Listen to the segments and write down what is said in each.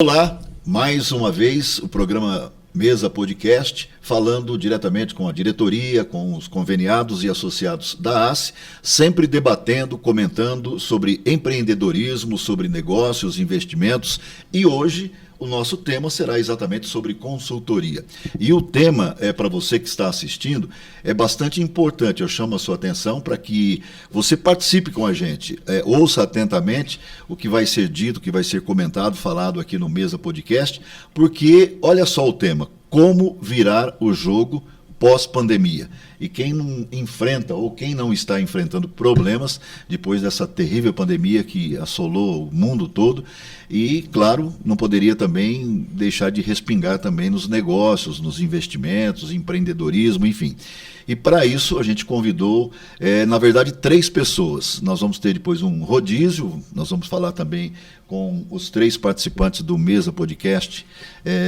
Olá, mais uma vez o programa Mesa Podcast, falando diretamente com a diretoria, com os conveniados e associados da ACE, sempre debatendo, comentando sobre empreendedorismo, sobre negócios, investimentos, e hoje o nosso tema será exatamente sobre consultoria. E o tema, para você que está assistindo, é bastante importante. Eu chamo a sua atenção para que você participe com a gente, ouça atentamente o que vai ser dito, o que vai ser comentado, falado aqui no Mesa Podcast, porque olha só o tema: como virar o jogo pós-pandemia. E quem não enfrenta ou quem não está enfrentando problemas depois dessa terrível pandemia que assolou o mundo todo. E, claro, não poderia também deixar de respingar também nos negócios, nos investimentos, empreendedorismo, enfim. E para isso a gente convidou, na verdade, 3 pessoas. Nós vamos ter depois um rodízio, nós vamos falar também com os 3 participantes do Mesa Podcast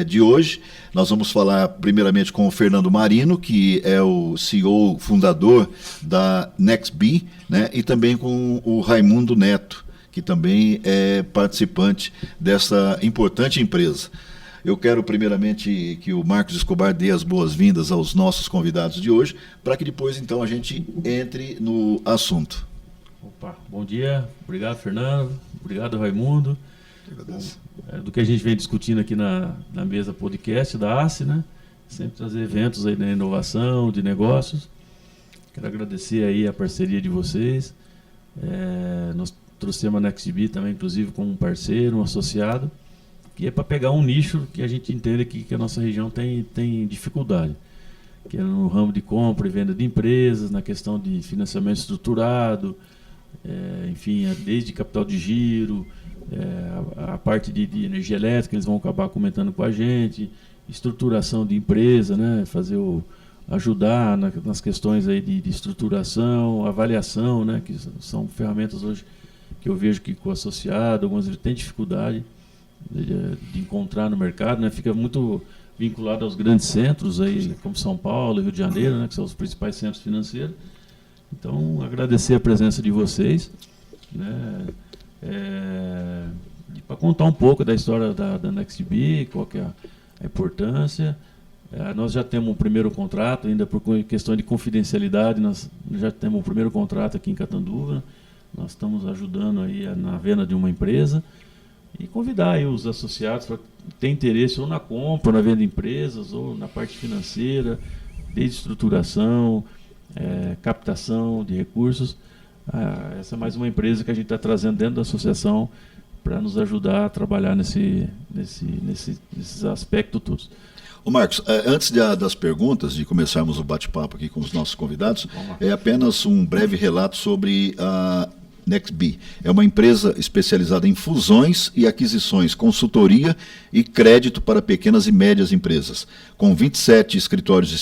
de hoje. Nós vamos falar primeiramente com o Fernando Marino, que é o CEO fundador da NextBee, né? E também com o Raimundo Neto, que também é participante dessa importante empresa. Eu quero primeiramente que o Marcos Escobar dê as boas-vindas aos nossos convidados de hoje, para que depois então a gente entre no assunto. Opa, bom dia, obrigado Fernando, obrigado Raimundo. Do que a gente vem discutindo aqui na Mesa Podcast da ACE, né? Sempre trazer eventos aí de inovação, de negócios. Quero agradecer aí a parceria de vocês. Nós trouxemos a NextBee também, inclusive, como um parceiro, um associado, que é para pegar um nicho que a gente entende que a nossa região tem dificuldade, que é no ramo de compra e venda de empresas, na questão de financiamento estruturado, enfim, desde capital de giro, a parte de energia elétrica, eles vão acabar comentando com a gente, estruturação de empresa, né, ajudar nas questões aí de estruturação, avaliação, né, que são ferramentas hoje que eu vejo que com o associado, algumas vezes tem dificuldade de encontrar no mercado, né, fica muito vinculado aos grandes centros, aí, como São Paulo e Rio de Janeiro, né, que são os principais centros financeiros. Então, agradecer a presença de vocês, né, para contar um pouco da história da NextBee, qual que é a importância. Nós já temos um primeiro contrato, ainda por questão de confidencialidade, nós já temos o primeiro contrato aqui em Catanduva. Nós estamos ajudando aí na venda de uma empresa e convidar aí os associados para ter interesse ou na compra, na venda de empresas, ou na parte financeira, desde estruturação, captação de recursos. Essa é mais uma empresa que a gente está trazendo dentro da associação para nos ajudar a trabalhar nesses aspectos todos. Ô Marcos, antes das perguntas, de começarmos o bate-papo aqui com os nossos convidados, apenas um breve relato sobre a NextBee. É uma empresa especializada em fusões e aquisições, consultoria e crédito para pequenas e médias empresas. Com 27 escritórios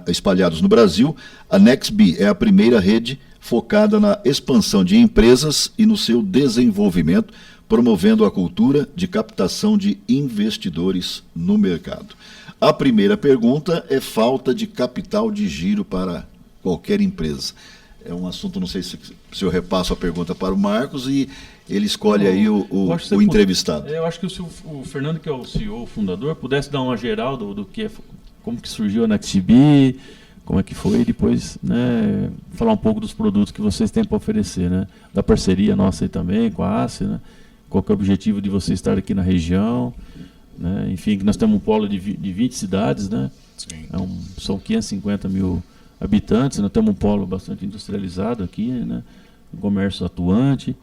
espalhados no Brasil, a NextBee é a primeira rede focada na expansão de empresas e no seu desenvolvimento, promovendo a cultura de captação de investidores no mercado. A primeira pergunta é falta de capital de giro para qualquer empresa. É um assunto, não sei se eu repasso a pergunta para o Marcos e ele escolhe aí o entrevistado. Eu acho que se o Fernando, que é o CEO, o fundador, pudesse dar uma geral do que como que surgiu a NextBee, como é que foi, e depois, né, falar um pouco dos produtos que vocês têm para oferecer, né, da parceria nossa aí também com a ACE, né, qual que é o objetivo de você estar aqui na região, né, enfim, que nós temos um polo de 20 cidades, né, são 550 mil habitantes, nós temos um polo bastante industrializado aqui, né, um comércio atuante,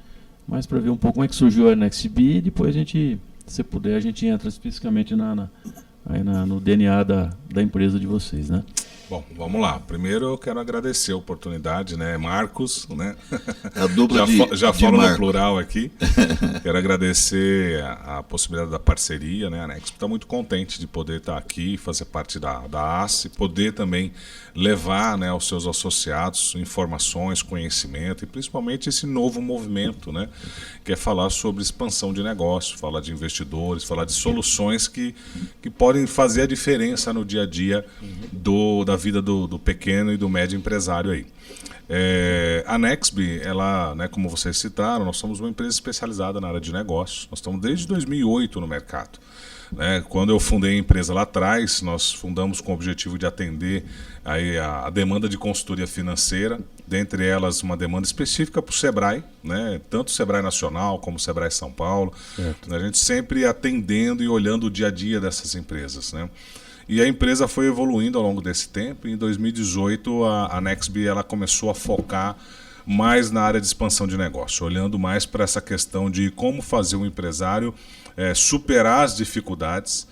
mas para ver um pouco como é que surgiu a NextBee, e depois a gente, se puder, a gente entra especificamente no DNA da empresa de vocês, né? Bom, vamos lá. Primeiro eu quero agradecer a oportunidade, né, Marcos, né? A dupla já falo Marco. No plural aqui. Quero agradecer a possibilidade da parceria, né? A NextBee está muito contente de poder estar aqui, fazer parte da ACE, poder também levar, né, aos seus associados informações, conhecimento e principalmente esse novo movimento, né, que é falar sobre expansão de negócio, falar de investidores, falar de soluções que podem fazer a diferença no dia a dia da vida do pequeno e do médio empresário aí. A Nexbe, ela, né, como vocês citaram, nós somos uma empresa especializada na área de negócios. Nós estamos desde 2008 no mercado. Quando eu fundei a empresa lá atrás, nós fundamos com o objetivo de atender aí a demanda de consultoria financeira, dentre elas uma demanda específica para o Sebrae, né? Tanto o Sebrae Nacional como o Sebrae São Paulo. A gente sempre atendendo e olhando o dia a dia dessas empresas, né? E a empresa foi evoluindo ao longo desse tempo. E em 2018 a Nexbe ela começou a focar mais na área de expansão de negócio, olhando mais para essa questão de como fazer o empresário superar as dificuldades,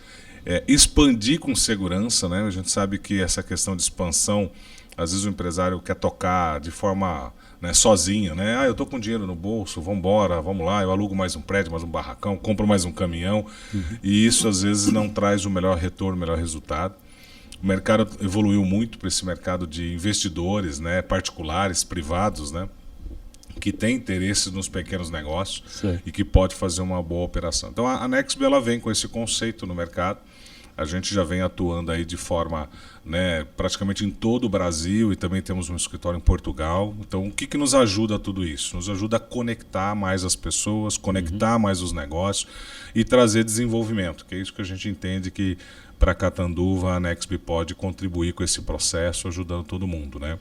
expandir com segurança, né? A gente sabe que essa questão de expansão, às vezes o empresário quer tocar de forma, né, sozinho, né? Eu estou com dinheiro no bolso, vamos lá, eu alugo mais um prédio, mais um barracão, compro mais um caminhão, e isso às vezes não traz o melhor retorno, o melhor resultado. O mercado evoluiu muito para esse mercado de investidores, né, particulares, privados, né, que tem interesse nos pequenos negócios. Sim. E que pode fazer uma boa operação. Então a Nexbe ela vem com esse conceito no mercado. A gente já vem atuando aí de forma, né, praticamente em todo o Brasil, e também temos um escritório em Portugal. Então o que nos ajuda a tudo isso? Nos ajuda a conectar mais as pessoas, conectar mais os negócios e trazer desenvolvimento, que é isso que a gente entende que para Catanduva a Nexbe pode contribuir com esse processo, ajudando todo mundo, né?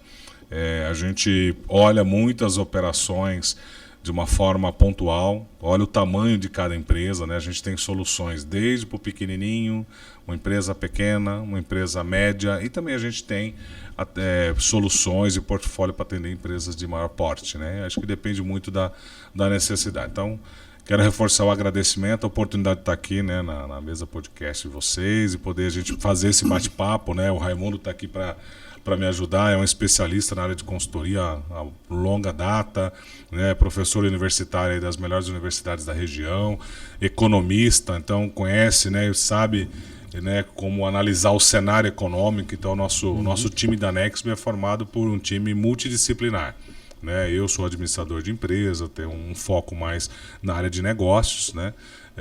A gente olha muitas operações de uma forma pontual, olha o tamanho de cada empresa, né? A gente tem soluções desde para o pequenininho, uma empresa pequena, uma empresa média, e também a gente tem até soluções e portfólio para atender empresas de maior porte, né? Acho que depende muito da necessidade. Então, quero reforçar o agradecimento, a oportunidade de estar aqui, né, na mesa podcast de vocês e poder a gente fazer esse bate-papo, né? O Raimundo está aqui para me ajudar, é um especialista na área de consultoria a longa data, né, professor universitário aí das melhores universidades da região, economista, então conhece, né, e sabe, né, como analisar o cenário econômico. Então o nosso time da Nexbe é formado por um time multidisciplinar. Né? Eu sou administrador de empresa, tenho um foco mais na área de negócios, né?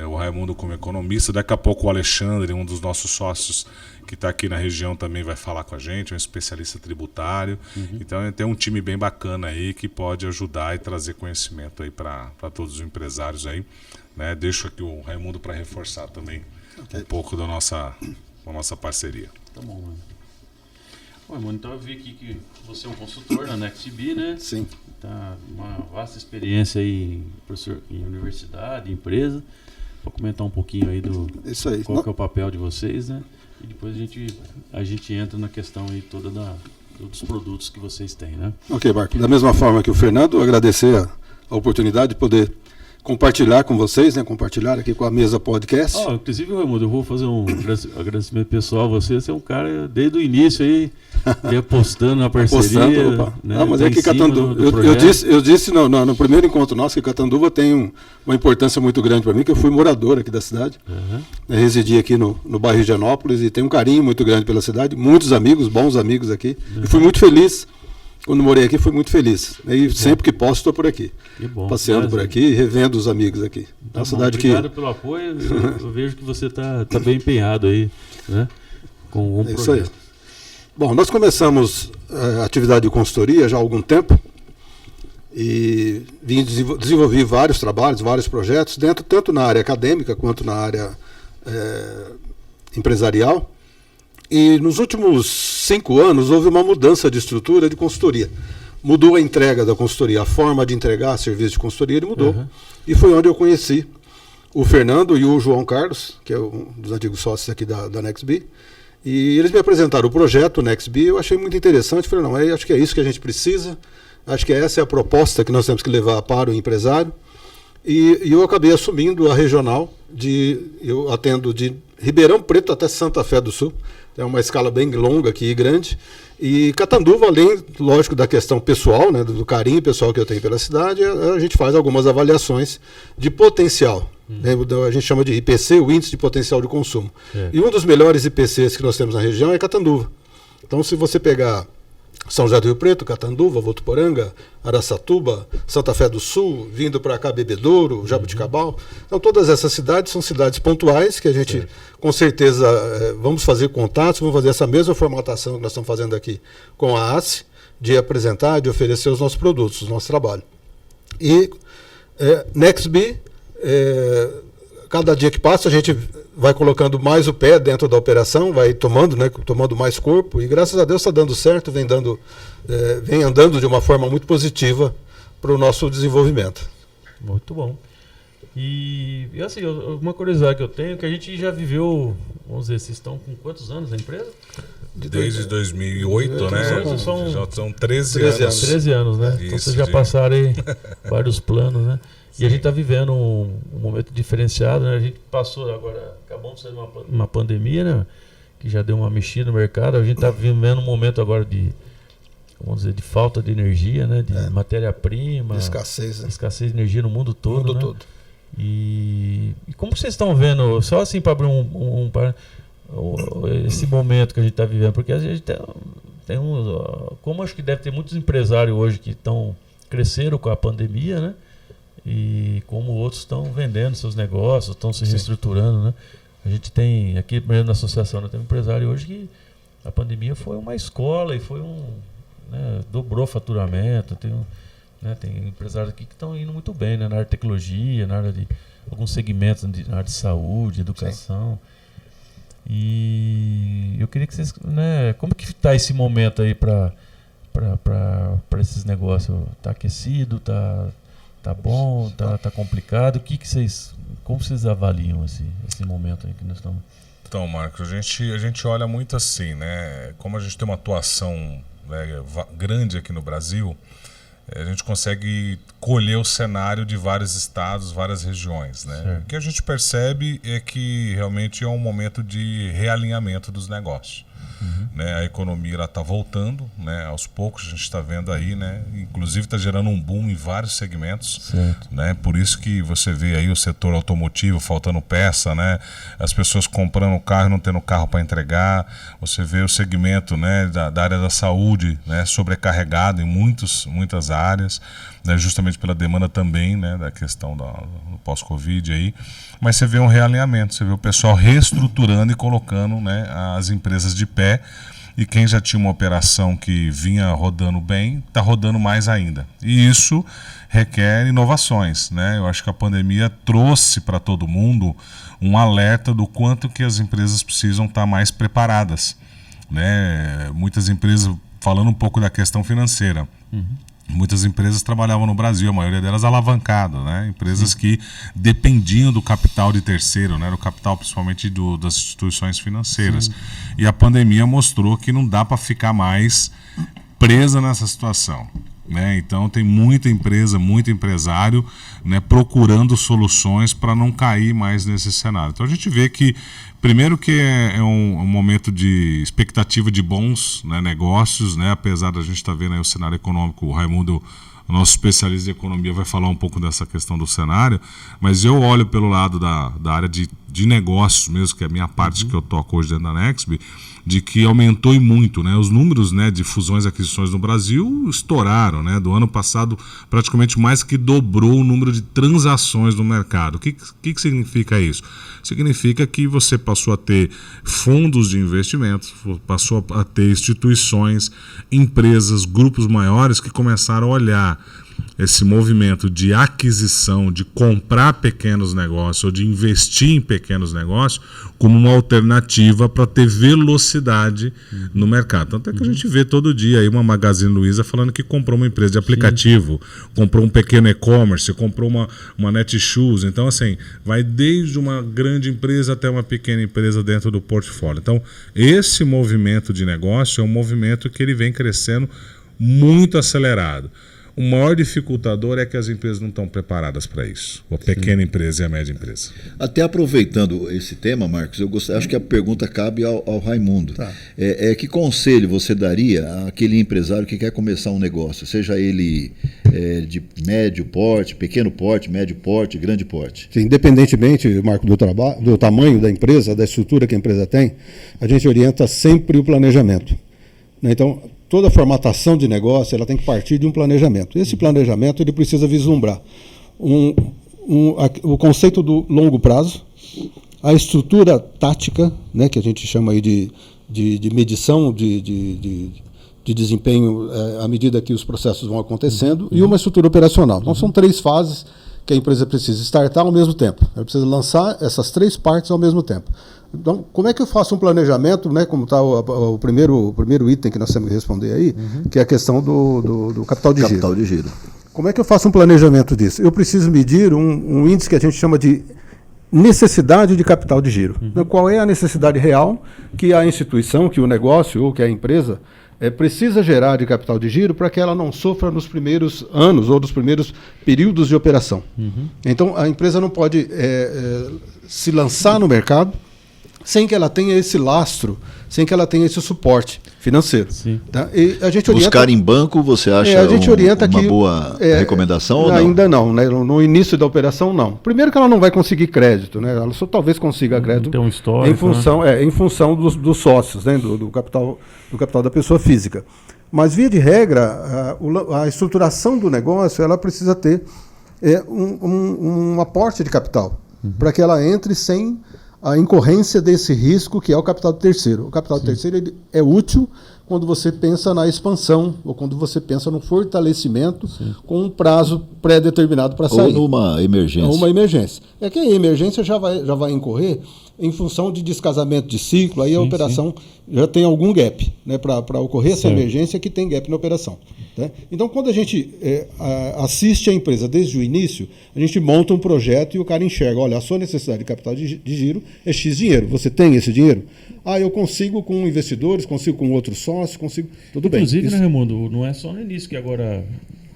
O Raimundo como economista, daqui a pouco o Alexandre, um dos nossos sócios que está aqui na região, também vai falar com a gente, é um especialista tributário. Então tem um time bem bacana aí que pode ajudar e trazer conhecimento aí para todos os empresários aí, né? Deixo aqui o Raimundo para reforçar também um pouco da nossa parceria. Tá bom, mano. Raimundo, então eu vi aqui que você é um consultor na Nexbe, né? Sim. Tá uma vasta experiência aí em universidade, em empresa. Para comentar um pouquinho aí isso aí. Qual que é o papel de vocês, né? E depois a gente entra na questão aí toda dos produtos que vocês têm, né? Ok, Marco. Da mesma forma que o Fernando, agradecer a oportunidade de poder compartilhar com vocês, né? Compartilhar aqui com a mesa podcast. Inclusive, Raimundo, eu vou fazer um agradecimento pessoal a você. Você é um cara, desde o início aí, apostando na parceria. Né? Mas é que Catanduva, eu disse no primeiro encontro nosso que Catanduva tem uma importância muito grande para mim, que eu fui morador aqui da cidade. Eu residi aqui no bairro Higienópolis e tenho um carinho muito grande pela cidade, muitos amigos, bons amigos aqui. E fui muito feliz. Quando morei aqui, fui muito feliz. E sempre que posso, estou por aqui. Que bom, passeando por aqui e revendo os amigos aqui. Tá obrigado pelo apoio. Eu vejo que você está bem empenhado aí, né? Com um projeto. Isso aí. Bom, nós começamos a atividade de consultoria já há algum tempo. E desenvolvi vários trabalhos, vários projetos, tanto na área acadêmica quanto na área empresarial. E nos últimos 5 anos houve uma mudança de estrutura de consultoria. Mudou a entrega da consultoria, a forma de entregar serviço de consultoria, ele mudou. E foi onde eu conheci o Fernando e o João Carlos, que é um dos antigos sócios aqui da Nexbe. E eles me apresentaram o projeto Nexbe, eu achei muito interessante. Falei, não, acho que é isso que a gente precisa, acho que essa é a proposta que nós temos que levar para o empresário. E eu acabei assumindo a regional, eu atendo de Ribeirão Preto até Santa Fé do Sul. É uma escala bem longa aqui e grande. E Catanduva, além, lógico, da questão pessoal, né, do carinho pessoal que eu tenho pela cidade, a gente faz algumas avaliações de potencial. Né, a gente chama de IPC, o Índice de Potencial de Consumo. E um dos melhores IPCs que nós temos na região é Catanduva. Então, se você pegar São José do Rio Preto, Catanduva, Votuporanga, Araçatuba, Santa Fé do Sul, vindo para cá Bebedouro, Jabuticabal. Então todas essas cidades são cidades pontuais que a gente, com certeza, vamos fazer contatos, vamos fazer essa mesma formatação que nós estamos fazendo aqui com a ACE, de apresentar, de oferecer os nossos produtos, o nosso trabalho. E Nextbee, cada dia que passa a gente vai colocando mais o pé dentro da operação, vai tomando mais corpo, e graças a Deus está dando certo, vem andando de uma forma muito positiva para o nosso desenvolvimento. Muito bom. E assim, uma curiosidade que eu tenho, que a gente já viveu, vamos dizer, vocês estão com quantos anos na empresa? Desde 2008, né? Já são 13 anos. 13 anos, né? Isso, então vocês já passaram aí vários planos, né? E a gente está vivendo um momento diferenciado, né? A gente passou agora, acabamos de sair uma pandemia, né? Que já deu uma mexida no mercado. A gente está vivendo um momento agora de, vamos dizer, de falta de energia, né? De matéria-prima. Escassez, né? Escassez de energia no mundo todo, no mundo né? todo. E como vocês estão vendo, só assim para abrir esse momento que a gente está vivendo, porque a gente tem como acho que deve ter muitos empresários hoje que cresceram com a pandemia, né? E como outros estão vendendo seus negócios, estão se reestruturando, né? A gente tem, aqui mesmo na associação, tem um empresário hoje que a pandemia foi uma escola e foi dobrou o faturamento. Tem empresários aqui que estão indo muito bem, né? Na área de tecnologia, na área de alguns segmentos na área de saúde, educação. Sim. E eu queria que vocês, né? Como que está esse momento aí para esses negócios? Está aquecido? Tá bom? Tá complicado? Como vocês avaliam esse momento aí que nós estamos? Então, Marcos, a gente olha muito assim, né? Como a gente tem uma atuação, né, grande aqui no Brasil, a gente consegue colher o cenário de vários estados, várias regiões, né? Certo. O que a gente percebe é que realmente é um momento de realinhamento dos negócios. Né? A economia está voltando, né? Aos poucos a gente está vendo aí, né? Inclusive está gerando um boom em vários segmentos, né? Por isso que você vê aí o setor automotivo faltando peça, né? As pessoas comprando carro e não tendo carro para entregar. Você vê o segmento, né, da área da saúde, né, sobrecarregado em muitas áreas, né, justamente pela demanda também, né, da questão do pós-Covid aí. Mas você vê um realinhamento, você vê o pessoal reestruturando e colocando, né, as empresas de pé, e quem já tinha uma operação que vinha rodando bem, está rodando mais ainda. E isso requer inovações, né? Eu acho que a pandemia trouxe para todo mundo um alerta do quanto que as empresas precisam estar mais preparadas, né? Muitas empresas, falando um pouco da questão financeira, muitas empresas trabalhavam no Brasil, a maioria delas alavancadas, né? Empresas que dependiam do capital de terceiro, né? Do capital principalmente das instituições financeiras. E a pandemia mostrou que não dá para ficar mais presa nessa situação, né? Então tem muita empresa, muito empresário, né, procurando soluções para não cair mais nesse cenário. Então a gente vê que, primeiro, que é um momento de expectativa de bons, né, negócios, né, apesar da gente estar vendo aí o cenário econômico. O Raimundo, o nosso especialista de economia, vai falar um pouco dessa questão do cenário, mas eu olho pelo lado da área de negócios mesmo, que é a minha parte que eu toco hoje dentro da Nextbee, de que aumentou e muito, né? Os números, né, de fusões e aquisições no Brasil estouraram, né? Do ano passado, praticamente mais que dobrou o número de transações no mercado. O que significa isso? Significa que você passou a ter fundos de investimentos, passou a ter instituições, empresas, grupos maiores que começaram a olhar esse movimento de aquisição, de comprar pequenos negócios ou de investir em pequenos negócios como uma alternativa para ter velocidade no mercado. Tanto é que a gente vê todo dia aí uma Magazine Luiza falando que comprou uma empresa de aplicativo, comprou um pequeno e-commerce, comprou uma Netshoes. Então, assim, vai desde uma grande empresa até uma pequena empresa dentro do portfólio. Então, esse movimento de negócio é um movimento que ele vem crescendo muito acelerado. O maior dificultador é que as empresas não estão preparadas para isso. A pequena empresa e a média empresa. Até aproveitando esse tema, Marcos, acho que a pergunta cabe ao Raimundo. Tá. Que conselho você daria àquele empresário que quer começar um negócio, seja ele de médio porte, pequeno porte, médio porte, grande porte? Sim, independentemente, Marco, do tamanho da empresa, da estrutura que a empresa tem, a gente orienta sempre o planejamento. Então, toda formatação de negócio ela tem que partir de um planejamento. Esse planejamento ele precisa vislumbrar o conceito do longo prazo, a estrutura tática, né, que a gente chama aí de medição de desempenho à medida que os processos vão acontecendo, e uma estrutura operacional. Então, são 3 fases que a empresa precisa startar ao mesmo tempo. Ela precisa lançar essas 3 partes ao mesmo tempo. Então, como é que eu faço um planejamento, né, como está o primeiro item que nós temos que responder aí, que é a questão do capital de giro. Capital de giro. Como é que eu faço um planejamento disso? Eu preciso medir um índice que a gente chama de necessidade de capital de giro. Então, qual é a necessidade real que a instituição, que o negócio ou que a empresa precisa gerar de capital de giro para que ela não sofra nos primeiros anos ou nos primeiros períodos de operação. Então, a empresa não pode se lançar no mercado sem que ela tenha esse lastro, sem que ela tenha esse suporte financeiro. Tá? E a gente orienta, buscar em banco, você acha a gente orienta uma que, boa recomendação ou não? Ainda não, né? No início da operação não. Primeiro que ela não vai conseguir crédito, né? Ela só talvez consiga crédito tem um histórico, em função dos sócios, né? do capital da pessoa física. Mas, via de regra, a estruturação do negócio ela precisa ter um aporte de capital, para que ela entre sem a incorrência desse risco que é o capital de terceiro. O capital de terceiro ele é útil quando você pensa na expansão ou quando você pensa no fortalecimento com um prazo pré-determinado para sair. Ou numa emergência. Ou uma emergência. É que a emergência já vai incorrer em função de descasamento de ciclo, aí a operação já tem algum gap, né, para ocorrer essa emergência que tem gap na operação. Né? Então, quando a gente assiste a empresa desde o início, a gente monta um projeto e o cara enxerga, olha, a sua necessidade de capital de giro é X dinheiro, você tem esse dinheiro? Eu consigo com investidores, consigo com outros sócios, consigo... Tudo bem. Inclusive, né, Raimundo, não é só no início que agora,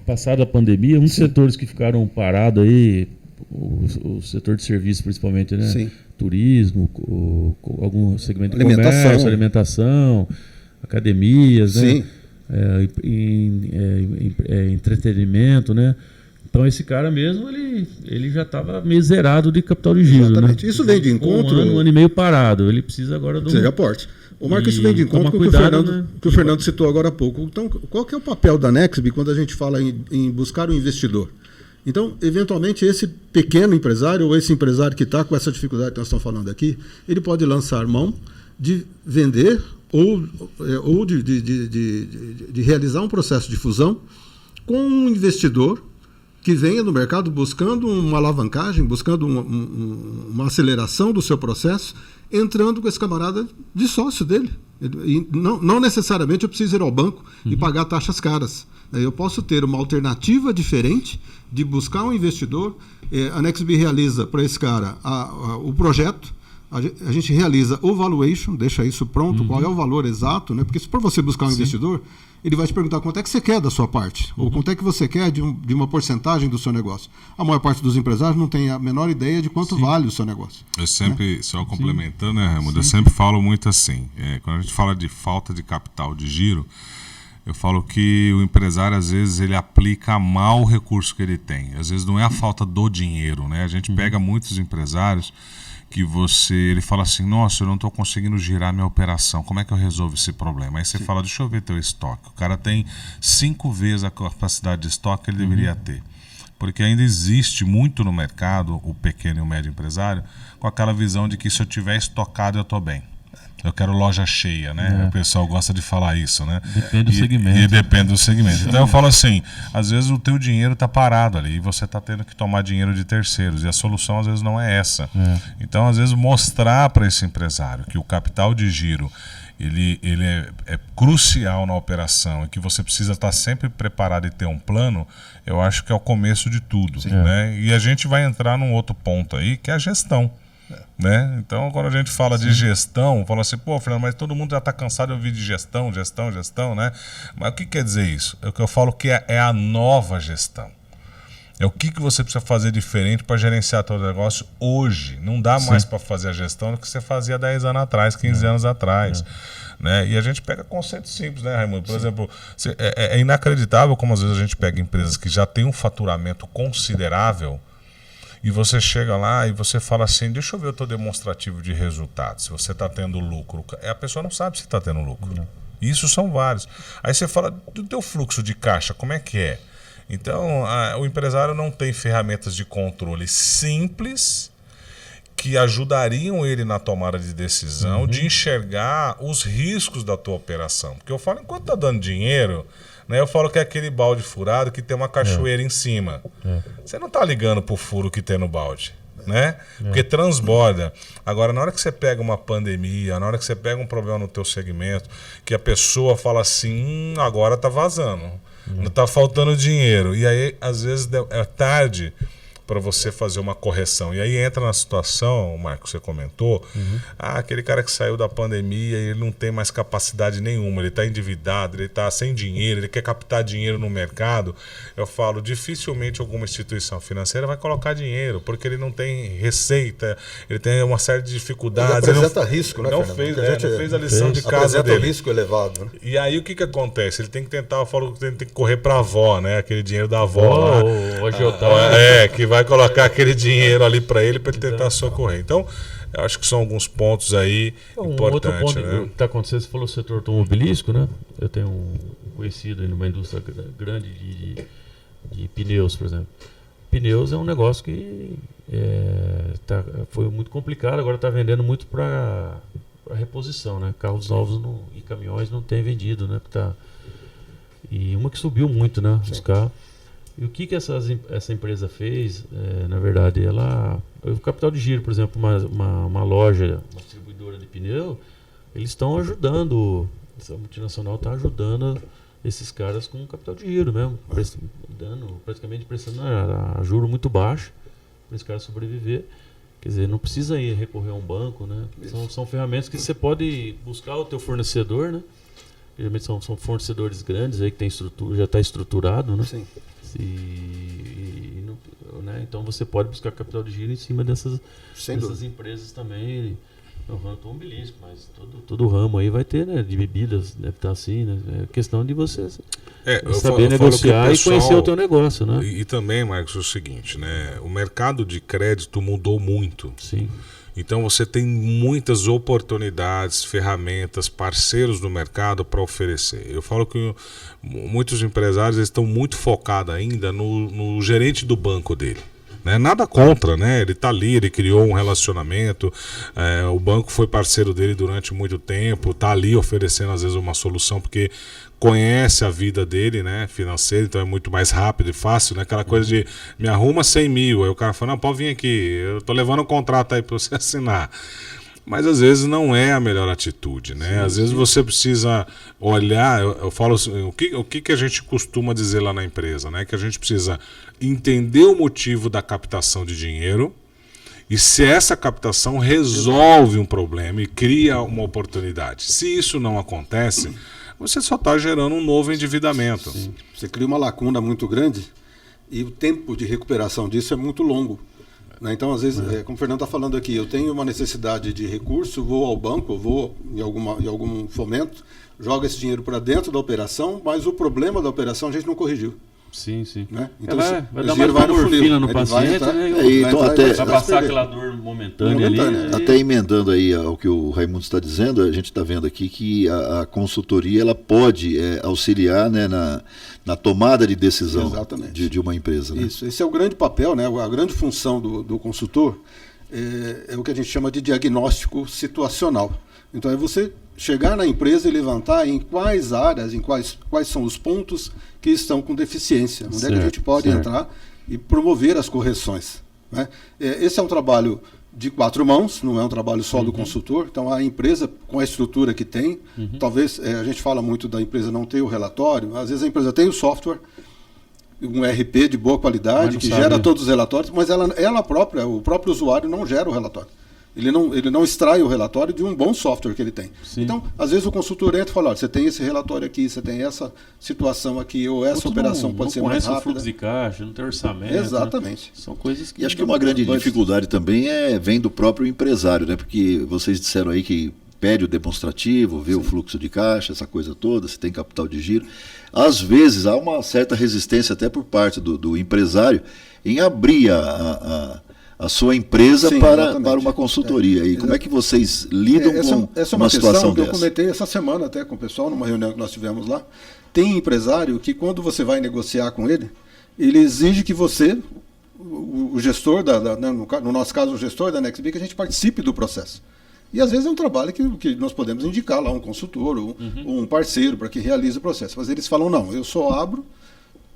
passada a pandemia, uns setores que ficaram parados aí, o setor de serviços principalmente, né? Sim. Turismo, algum segmento de comércio, alimentação, academias, né? Entretenimento, né? Então esse cara mesmo, ele já estava meio zerado de capital de giro. Exatamente. Né? Isso vem de encontro... Um ano e meio parado. Ele precisa agora Seja aporte. O Marco, isso vem de encontro com o que o Fernando citou agora há pouco. Então, qual que é o papel da Nexbe quando a gente fala em buscar um investidor? Então, eventualmente, esse pequeno empresário ou esse empresário que está com essa dificuldade que nós estamos falando aqui, ele pode lançar mão de vender ou de realizar um processo de fusão com um investidor que venha no mercado buscando uma alavancagem, buscando uma aceleração do seu processo, entrando com esse camarada de sócio dele. E não necessariamente eu preciso ir ao banco e pagar taxas caras. Eu posso ter uma alternativa diferente de buscar um investidor. A Nexbe realiza para esse cara o projeto, a gente realiza o valuation, deixa isso pronto, qual é o valor exato, né? Porque se for você buscar um investidor, ele vai te perguntar quanto é que você quer da sua parte, ou quanto é que você quer de uma porcentagem do seu negócio. A maior parte dos empresários não tem a menor ideia de quanto vale o seu negócio. Eu sempre, só complementando, né, Raimundo, eu sempre falo muito assim, quando a gente fala de falta de capital de giro, eu falo que o empresário, às vezes, ele aplica mal o recurso que ele tem. Às vezes não é a falta do dinheiro, né? A gente pega muitos empresários que ele fala assim, nossa, eu não estou conseguindo girar minha operação, como é que eu resolvo esse problema? Aí você fala, deixa eu ver teu estoque. O cara tem 5 vezes a capacidade de estoque que ele deveria ter. Porque ainda existe muito no mercado, o pequeno e o médio empresário, com aquela visão de que se eu tiver estocado eu estou bem. Eu quero loja cheia, né? O pessoal gosta de falar isso, né? Depende do segmento. E depende do segmento. Então eu falo assim, às vezes o teu dinheiro está parado ali e você está tendo que tomar dinheiro de terceiros e a solução às vezes não é essa. Então às vezes mostrar para esse empresário que o capital de giro ele é crucial na operação e que você precisa estar sempre preparado e ter um plano, eu acho que é o começo de tudo, né? E a gente vai entrar num outro ponto aí que é a gestão. Né? Então, quando a gente fala de gestão, fala assim, pô, Fernando, mas todo mundo já está cansado de ouvir de gestão, né? Mas o que quer dizer isso? É o que eu falo que é a nova gestão. É o que você precisa fazer diferente para gerenciar todo o negócio hoje. Não dá mais para fazer a gestão do que você fazia 10 anos atrás, 15 anos atrás. Né? E a gente pega conceitos simples, né, Raimundo? Por exemplo, é inacreditável como às vezes a gente pega empresas que já têm um faturamento considerável e você chega lá e você fala assim, deixa eu ver o teu demonstrativo de resultado, se você está tendo lucro. A pessoa não sabe se está tendo lucro. Isso são vários. Aí você fala do teu fluxo de caixa, como é que é? Então, o empresário não tem ferramentas de controle simples que ajudariam ele na tomada de decisão, de enxergar os riscos da tua operação. Porque eu falo, enquanto tá dando dinheiro, né, eu falo que é aquele balde furado que tem uma cachoeira em cima. Você não tá ligando pro furo que tem no balde, né? Porque transborda. Agora, na hora que você pega uma pandemia, na hora que você pega um problema no teu segmento, que a pessoa fala assim, agora tá vazando, não tá faltando dinheiro. E aí, às vezes, é tarde para você fazer uma correção. E aí entra na situação, Marcos, você comentou, aquele cara que saiu da pandemia e ele não tem mais capacidade nenhuma, ele está endividado, ele está sem dinheiro, ele quer captar dinheiro no mercado. Eu falo, dificilmente alguma instituição financeira vai colocar dinheiro, porque ele não tem receita, ele tem uma série de dificuldades. Ele apresenta risco, né, não Fernando? fez a lição de casa dele. Risco elevado, né? E aí o que acontece? Ele tem que tentar, eu falo que ele tem que correr para a avó, né? Aquele dinheiro da avó lá. O agiotagem. Que vai colocar aquele dinheiro ali para ele tentar socorrer. Então, eu acho que são alguns pontos aí importantes. Outro ponto né? que está acontecendo, você falou do setor automobilístico, né? Eu tenho um conhecido aí numa indústria grande de pneus, por exemplo. Pneus é um negócio que foi muito complicado, agora está vendendo muito para reposição, né? Carros novos e caminhões não tem vendido, né? E uma que subiu muito, né? Os carros. E o que essa empresa fez, na verdade, o capital de giro, por exemplo, uma loja, uma distribuidora de pneu, eles estão ajudando, essa multinacional está ajudando esses caras com capital de giro mesmo, praticamente prestando a juro muito baixo para esse cara sobreviver. Quer dizer, não precisa ir recorrer a um banco, né? São ferramentas que você pode buscar o teu fornecedor, né? Geralmente são fornecedores grandes aí que tem estrutura, já está estruturado, né? Sim. Né? Então você pode buscar capital de giro em cima dessas empresas também, no ramo automobilístico, mas todo o ramo aí vai ter, né? De bebidas, deve estar assim, né? É questão de você saber negociar e conhecer o teu negócio, né? E também, Marcos, é o seguinte, né? O mercado de crédito mudou muito. Sim. Então você tem muitas oportunidades, ferramentas, parceiros no mercado para oferecer. Eu falo que muitos empresários estão muito focados ainda no gerente do banco dele. Né? Nada contra, né? Ele está ali, ele criou um relacionamento, o banco foi parceiro dele durante muito tempo, está ali oferecendo às vezes uma solução, porque conhece a vida dele, né, financeira, então é muito mais rápido e fácil, né? Aquela coisa de me arruma 100 mil, aí o cara fala, não, pode vir aqui, eu tô levando um contrato aí para você assinar. Mas às vezes não é a melhor atitude, né? Sim, às vezes você precisa olhar, eu falo assim, o que a gente costuma dizer lá na empresa, né? Que a gente precisa entender o motivo da captação de dinheiro e se essa captação resolve um problema e cria uma oportunidade. Se isso não acontece, você só está gerando um novo endividamento. Sim. Você cria uma lacuna muito grande e o tempo de recuperação disso é muito longo. Né? Então, às vezes, como o Fernando está falando aqui, eu tenho uma necessidade de recurso, vou ao banco, vou em algum fomento, jogo esse dinheiro para dentro da operação, mas o problema da operação a gente não corrigiu. Sim, sim. Né? Então, vai dar mais morfina no paciente, vai passar aquela dor momentânea ali. Até emendando aí ao que o Raimundo está dizendo, a gente está vendo aqui que a consultoria ela pode auxiliar, né, na tomada de decisão de uma empresa. Né? Isso, esse é o grande papel, né? A grande função do consultor é o que a gente chama de diagnóstico situacional. Então é você chegar na empresa e levantar em quais áreas, quais são os pontos que estão com deficiência, onde é que a gente pode entrar e promover as correções. Né? Esse é um trabalho de 4 mãos, não é um trabalho só do consultor. Então a empresa, com a estrutura que tem, talvez a gente fala muito da empresa não ter o relatório, às vezes a empresa tem o software, um ERP de boa qualidade, que gera todos os relatórios, mas ela própria, o próprio usuário não gera o relatório. Ele não extrai o relatório de um bom software que ele tem. Sim. Então, às vezes o consultor entra e fala, olha, você tem esse relatório aqui, você tem essa situação aqui, ou essa operação pode ser mais rápida. Não conhece o fluxo de caixa, não tem orçamento. Exatamente. Né? São coisas que... E acho que uma grande dificuldade também vem do próprio empresário, né? Porque vocês disseram aí que pede o demonstrativo, vê o fluxo de caixa, essa coisa toda, se tem capital de giro. Às vezes há uma certa resistência até por parte do empresário em abrir a sua empresa Sim, para uma consultoria. E como é que vocês lidam com essa é uma situação que dessa? eu comentei essa semana até com o pessoal, numa reunião que nós tivemos lá. Tem empresário que, quando você vai negociar com ele, ele exige que você, o gestor, no nosso caso, o gestor da Nextbee, que a gente participe do processo. E às vezes é um trabalho que nós podemos indicar lá um consultor ou um parceiro para que realize o processo. Mas eles falam, não, eu só abro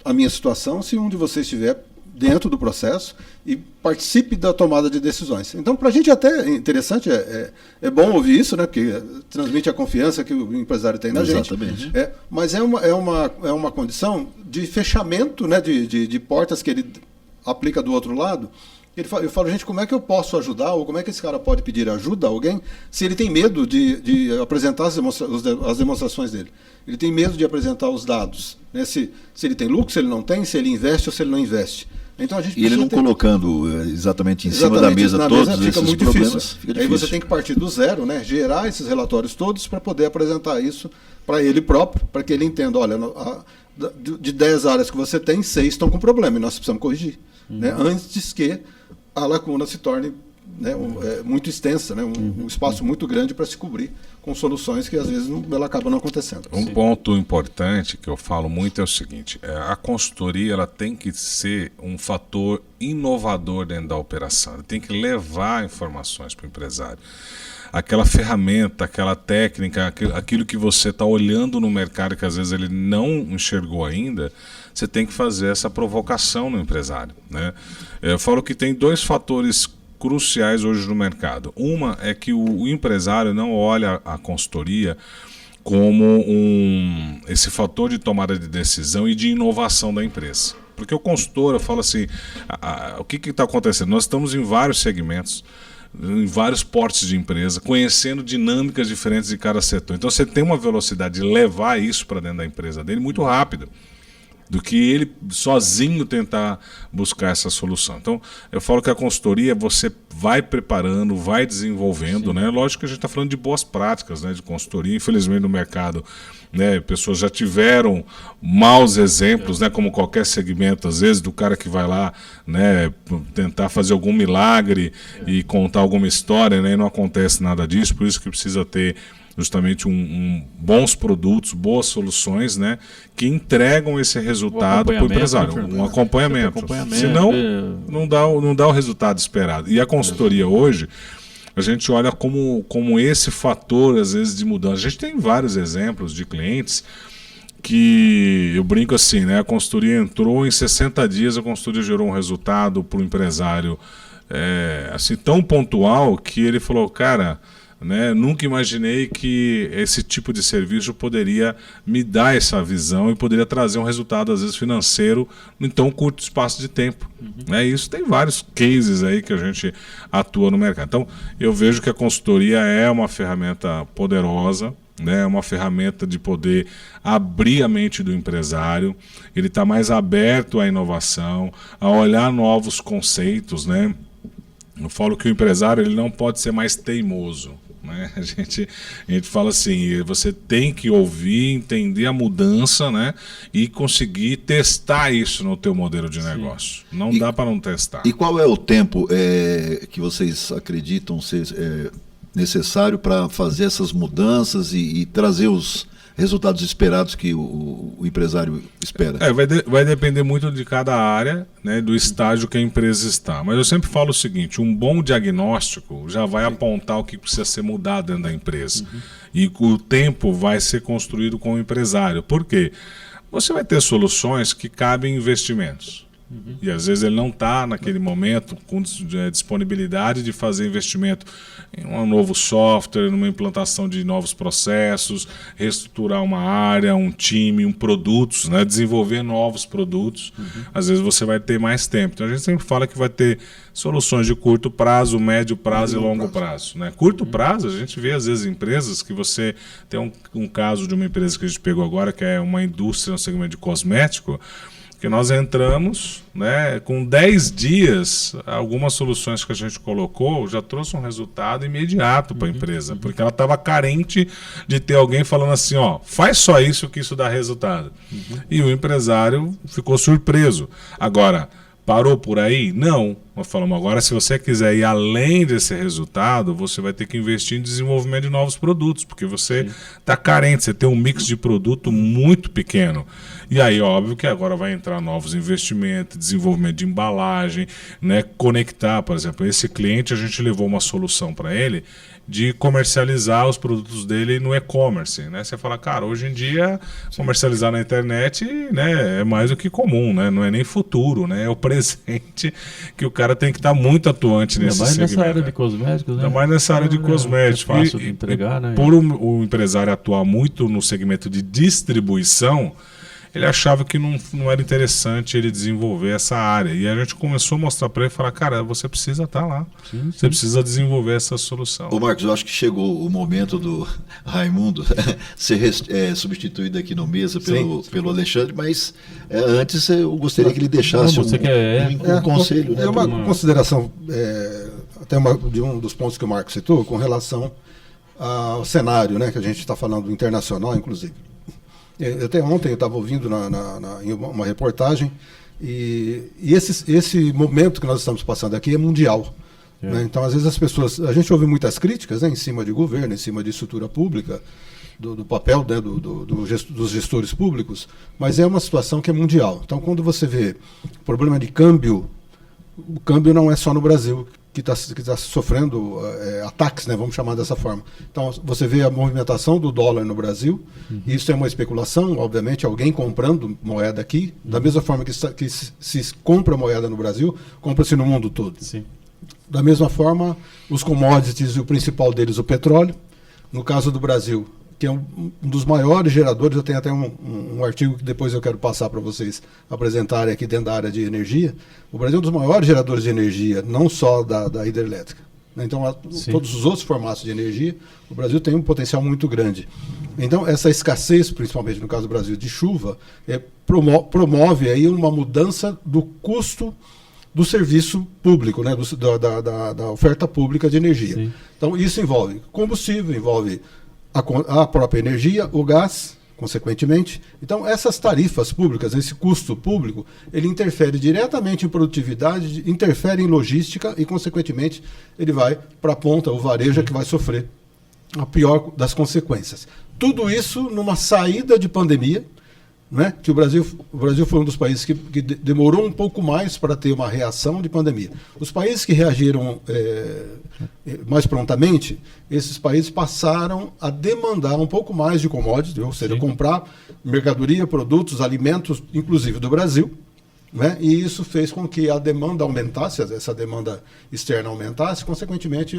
a minha situação se um de vocês estiver dentro do processo e participe da tomada de decisões. Então, para a gente até interessante, é bom ouvir isso, né? Porque transmite a confiança que o empresário tem na Exatamente. gente. Mas é uma condição de fechamento, né? De portas que ele aplica do outro lado. Eu falo, gente, como é que eu posso ajudar, ou como é que esse cara pode pedir ajuda a alguém se ele tem medo de apresentar as demonstrações dele? Ele tem medo de apresentar os dados, né? Se ele tem lucro, se ele não tem, se ele investe ou se ele não investe. Então, a gente E ele não colocando exatamente em cima da mesa todos esses muito problemas, difícil. fica Aí difícil. você tem que partir do zero, né? Gerar esses relatórios todos para poder apresentar isso para ele próprio, para que ele entenda, olha, de 10 áreas que você tem, 6 estão com problema e nós precisamos corrigir. Né? Antes que a lacuna se torne, né, muito extensa, né? Um espaço muito grande para se cobrir com soluções que às vezes ela acaba não acontecendo. Um ponto importante que eu falo muito é o seguinte: a consultoria ela tem que ser um fator inovador dentro da operação, ela tem que levar informações para o empresário. Aquela ferramenta, aquela técnica, aquilo que você está olhando no mercado que às vezes ele não enxergou ainda, você tem que fazer essa provocação no empresário, né? Eu falo que tem 2 fatores cruciais hoje no mercado. Uma é que o empresário não olha a consultoria como esse fator de tomada de decisão e de inovação da empresa. Porque o consultor, eu falo assim, o que está acontecendo? Nós estamos em vários segmentos, em vários portes de empresa, conhecendo dinâmicas diferentes de cada setor. Então você tem uma velocidade de levar isso para dentro da empresa dele muito rápido, do que ele sozinho tentar buscar essa solução. Então, eu falo que a consultoria você vai preparando, vai desenvolvendo, né? Lógico que a gente está falando de boas práticas, né, de consultoria. Infelizmente no mercado, né, pessoas já tiveram maus exemplos, né, como qualquer segmento, às vezes, do cara que vai lá, né, tentar fazer algum milagre e contar alguma história, né, e não acontece nada disso. Por isso que precisa ter justamente bons produtos, boas soluções, né, que entregam esse resultado para o empresário, um acompanhamento. Senão, não dá o resultado esperado. E a consultoria hoje, a gente olha como esse fator, às vezes, de mudança. A gente tem vários exemplos de clientes que, eu brinco assim, né, a consultoria entrou, em 60 dias a consultoria gerou um resultado para o empresário assim, tão pontual que ele falou, cara, né, nunca imaginei que esse tipo de serviço poderia me dar essa visão e poderia trazer um resultado, às vezes, financeiro em tão curto espaço de tempo. Né? Isso tem vários cases aí que a gente atua no mercado. Então, eu vejo que a consultoria é uma ferramenta poderosa, né, uma ferramenta de poder abrir a mente do empresário, ele está mais aberto à inovação, a olhar novos conceitos, né? Eu falo que o empresário ele não pode ser mais teimoso. Né? A gente fala assim, você tem que ouvir, entender a mudança, né? E conseguir testar isso no teu modelo de negócio. Não dá para não testar. E qual é o tempo que vocês acreditam ser necessário para fazer essas mudanças e trazer os resultados esperados que o empresário espera? Vai depender muito de cada área, né, do estágio que a empresa está. Mas eu sempre falo o seguinte, um bom diagnóstico já vai apontar o que precisa ser mudado dentro da empresa. E o tempo vai ser construído com o empresário. Por quê? Você vai ter soluções que cabem investimentos. E às vezes ele não está naquele momento com disponibilidade de fazer investimento em um novo software, numa implantação de novos processos, reestruturar uma área, um time, produtos, né? Desenvolver novos produtos. Às vezes você vai ter mais tempo. Então a gente sempre fala que vai ter soluções de curto prazo, médio prazo e longo prazo. Né? Curto prazo, a gente vê às vezes empresas que você tem um caso de uma empresa que a gente pegou agora, que é uma indústria no segmento de cosmético, que nós entramos, né, com 10 dias, algumas soluções que a gente colocou já trouxe um resultado imediato para a empresa, porque ela estava carente de ter alguém falando assim, ó, faz só isso que isso dá resultado. E o empresário ficou surpreso. Agora, Parou por aí? Não. Nós falamos, agora se você quiser ir além desse resultado, você vai ter que investir em desenvolvimento de novos produtos, porque você está carente, você tem um mix de produto muito pequeno. E aí, óbvio que agora vai entrar novos investimentos, desenvolvimento de embalagem, né, conectar, por exemplo, esse cliente a gente levou uma solução para ele de comercializar os produtos dele no e-commerce, né? Você fala, cara, hoje em dia comercializar na internet, né, é mais do que comum, né? Não é nem futuro, né? É o presente que o cara tem que estar muito atuante nesse segmento. Ainda mais nessa área de cosméticos, né? Ainda mais nessa área de cosméticos. É fácil de entregar, né? Por o empresário atuar muito no segmento de distribuição, ele achava que não era interessante ele desenvolver essa área. E a gente começou a mostrar para ele e falar, cara, você precisa estar lá. Sim. Você precisa desenvolver essa solução. Ô Marcos, eu acho que chegou o momento do Raimundo ser substituído aqui no Mesa pelo Alexandre, mas antes eu gostaria que ele deixasse um conselho. É uma consideração, até de um dos pontos que o Marcos citou, com relação ao cenário, né, que a gente está falando internacional, inclusive. Até ontem eu estava ouvindo em uma reportagem e esse momento que nós estamos passando aqui é mundial. Né? Então, às vezes a gente ouve muitas críticas, né, em cima de governo, em cima de estrutura pública, do papel, né, dos gestores públicos, mas é uma situação que é mundial. Então, quando você vê problema de câmbio, o câmbio não é só no Brasil que está sofrendo ataques, né, vamos chamar dessa forma. Então, você vê a movimentação do dólar no Brasil, isso é uma especulação, obviamente, alguém comprando moeda aqui, da mesma forma que se compra moeda no Brasil, compra-se no mundo todo. Sim. Da mesma forma, os commodities, e o principal deles, o petróleo. No caso do Brasil, que é um dos maiores geradores, eu tenho até um artigo que depois eu quero passar para vocês apresentarem aqui dentro da área de energia. O Brasil é um dos maiores geradores de energia, não só da hidrelétrica. Então, todos os outros formatos de energia, o Brasil tem um potencial muito grande. Então, essa escassez, principalmente no caso do Brasil, de chuva, promove aí uma mudança do custo do serviço público, né, da oferta pública de energia. Sim. Então, isso envolve combustível, envolve a própria energia, o gás, consequentemente. Então, essas tarifas públicas, esse custo público, ele interfere diretamente em produtividade, interfere em logística e, consequentemente, ele vai para a ponta, o varejo, que vai sofrer a pior das consequências. Tudo isso numa saída de pandemia, né, que o Brasil foi um dos países que demorou um pouco mais para ter uma reação de pandemia. Os países que reagiram mais prontamente, esses países passaram a demandar um pouco mais de commodities, ou seja, comprar mercadoria, produtos, alimentos, inclusive do Brasil, né? E isso fez com que a demanda aumentasse, essa demanda externa aumentasse, consequentemente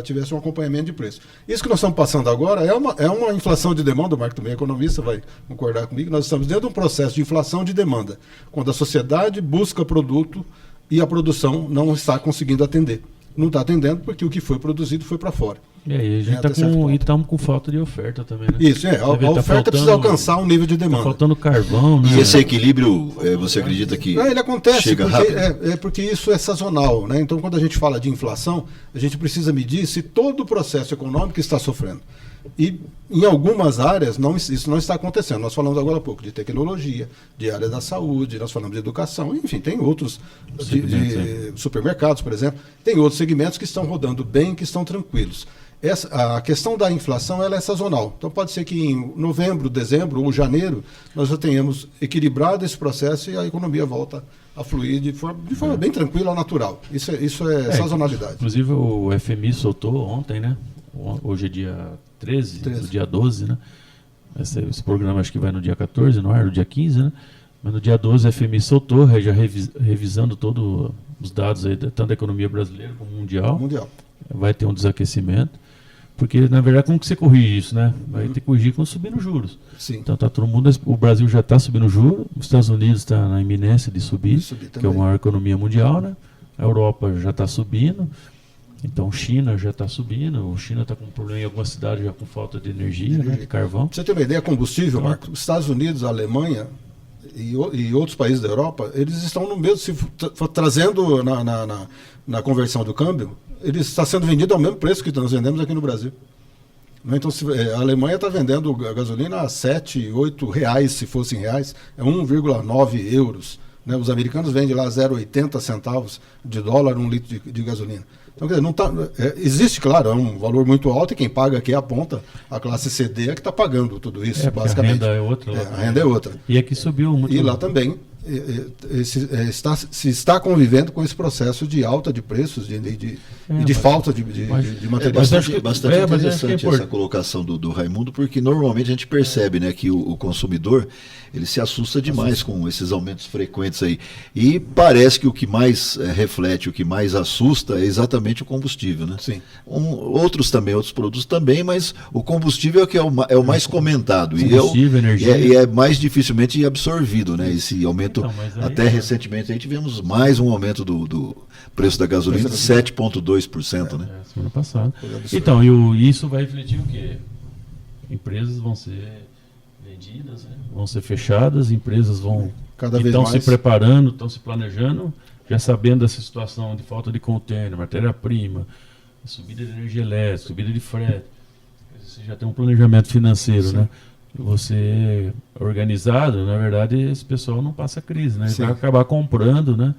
tivesse um acompanhamento de preço. Isso que nós estamos passando agora é uma inflação de demanda, o Marco também é economista, vai concordar comigo, nós estamos dentro de um processo de inflação de demanda, quando a sociedade busca produto e a produção não está conseguindo atender. Não está atendendo porque o que foi produzido foi para fora. E aí, a gente estamos com falta de oferta também, né? Isso, a oferta precisa alcançar um nível de demanda. Está faltando carvão, né? E esse equilíbrio, você acredita que ele acontece chega rápido? Porque isso é sazonal, né? Então, quando a gente fala de inflação, a gente precisa medir se todo o processo econômico está sofrendo. E em algumas áreas isso não está acontecendo. Nós falamos agora há pouco de tecnologia, de área da saúde, nós falamos de educação, enfim, tem outros de supermercados, por exemplo, tem outros segmentos que estão rodando bem, que estão tranquilos. A questão da inflação ela é sazonal. Então pode ser que em novembro, dezembro ou janeiro nós já tenhamos equilibrado esse processo e a economia volta a fluir de forma bem tranquila, natural. Isso é sazonalidade. Inclusive o FMI soltou ontem, né? Hoje é dia 13. No dia 12, né? Esse programa acho que vai no dia 14, no ar, no dia 15, né? Mas no dia 12 a FMI soltou, já revisando todos os dados aí, tanto da economia brasileira como mundial. Vai ter um desaquecimento. Porque, na verdade, como que você corrige isso, né? Vai ter que corrigir com subindo juros. Sim. Então, tá todo mundo, o Brasil já está subindo juros, os Estados Unidos está na iminência de subir que é a maior economia mundial, né? A Europa já está subindo, então China já está subindo, China está com problema em algumas cidades já com falta de energia, né? De carvão. Pra você ter uma ideia, combustível, Marcos, os Estados Unidos, a Alemanha e outros países da Europa, eles estão no mesmo, se for trazendo na conversão do câmbio, ele está sendo vendido ao mesmo preço que nós vendemos aqui no Brasil. Então, a Alemanha está vendendo a gasolina a 7, 8 reais, se fossem reais, é 1,9 euros né? Os americanos vendem lá 0,80 centavos de dólar um litro de gasolina. Então, quer dizer, não tá, existe, claro, é um valor muito alto e quem paga aqui é a ponta, a classe CD é que está pagando tudo isso, basicamente. A renda é outra. A renda é outra. E aqui subiu muito. E lá também se está convivendo com esse processo de alta de preços de falta de material. Bastante interessante essa colocação do Raimundo, porque normalmente a gente percebe, né, que o consumidor ele se assusta demais com esses aumentos frequentes aí. E parece que o que mais reflete, o que mais assusta é exatamente o combustível, né? Sim. Outros produtos também, mas o combustível é que é o mais comentado. Energia. E é mais dificilmente absorvido, né? Esse aumento. Então, até recentemente aí tivemos mais um aumento do preço da gasolina de 7,2%, né? Semana passada. Então, isso vai refletir o quê? Empresas vão ser vendidas, né? Vão ser fechadas, empresas estão se preparando, estão se planejando, já sabendo dessa situação de falta de contêiner, matéria-prima, subida de energia elétrica, subida de frete. Você já tem um planejamento financeiro, né? Você organizado, na verdade, esse pessoal não passa crise, né? Vai acabar comprando, né?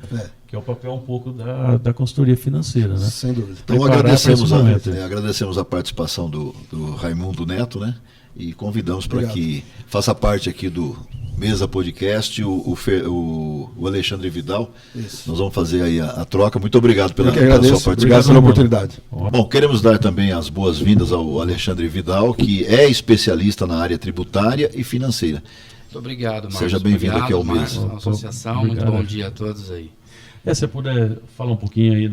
Que é o papel um pouco da consultoria financeira, né? Sem dúvida. Então agradecemos a participação do Raimundo Neto, né? E convidamos para que faça parte aqui do Mesa Podcast o Alexandre Vidal. Isso. Nós vamos fazer aí a troca. Muito obrigado pela sua participação. Obrigado pela oportunidade. Bom, queremos dar também as boas-vindas ao Alexandre Vidal, que é especialista na área tributária e financeira. Muito obrigado, Marcos. Seja bem-vindo aqui ao Mesa. Associação. Obrigado. Muito bom dia a todos aí. Se você puder falar um pouquinho aí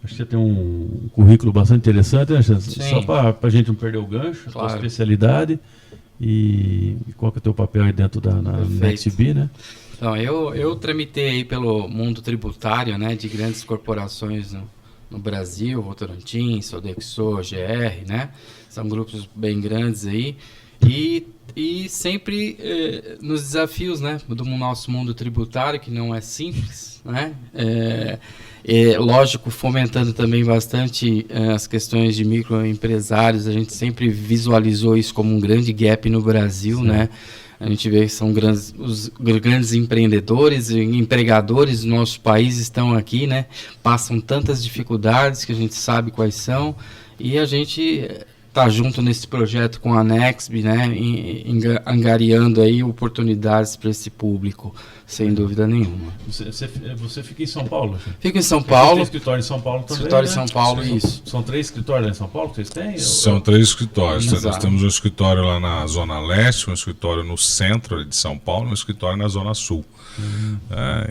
acho que você tem um currículo bastante interessante, né? Só para a gente não perder o gancho, a sua especialidade e qual que é o teu papel aí dentro da NextB, né? Então, eu tramitei aí pelo mundo tributário, né, de grandes corporações no Brasil, Votorantim, Sodexo, GR, né? São grupos bem grandes aí. E sempre nos desafios, né, do nosso mundo tributário, que não é simples, né? Lógico, fomentando também bastante as questões de microempresários. A gente sempre visualizou isso como um grande gap no Brasil, sim, né? A gente vê que são os grandes empreendedores e empregadores do nosso país estão aqui, né? Passam tantas dificuldades que a gente sabe quais são, e a gente está junto nesse projeto com a NextB, né, angariando aí oportunidades para esse público, sem dúvida nenhuma. Você fica em São Paulo? Fico em São Paulo. Tem escritório em São Paulo também, escritório né? em São Paulo, isso. São 3 escritórios em São Paulo que vocês têm? São 3 escritórios. Exato. Nós temos um escritório lá na Zona Leste, um escritório no centro de São Paulo, um escritório na Zona Sul.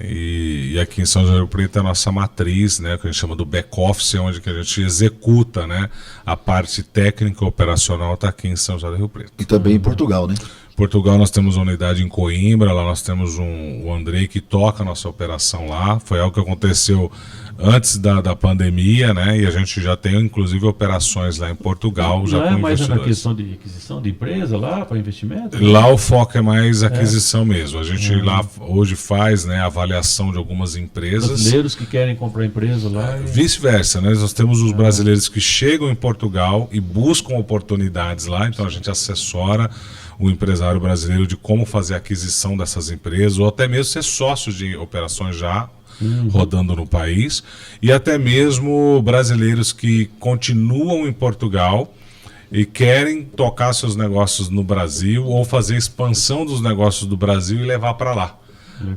E aqui em São José do Rio Preto é a nossa matriz, né, que a gente chama do back-office, onde que a gente executa, né, a parte técnica e operacional está aqui em São José do Rio Preto. E também em Portugal, né? Portugal nós temos uma unidade em Coimbra, lá nós temos o Andrei que toca a nossa operação lá. Foi algo que aconteceu antes da pandemia, né? E a gente já tem inclusive operações lá em Portugal. Já é com mais investidores. na questão de aquisição de empresa lá, para investimento? Lá o foco é mais aquisição mesmo. A gente lá hoje faz, né, avaliação de algumas empresas. Brasileiros que querem comprar empresa lá. Vice-versa, né? Nós temos os brasileiros que chegam em Portugal e buscam oportunidades lá, então a gente assessora o empresário brasileiro de como fazer a aquisição dessas empresas, ou até mesmo ser sócio de operações já rodando no país, e até mesmo brasileiros que continuam em Portugal e querem tocar seus negócios no Brasil ou fazer expansão dos negócios do Brasil e levar para lá,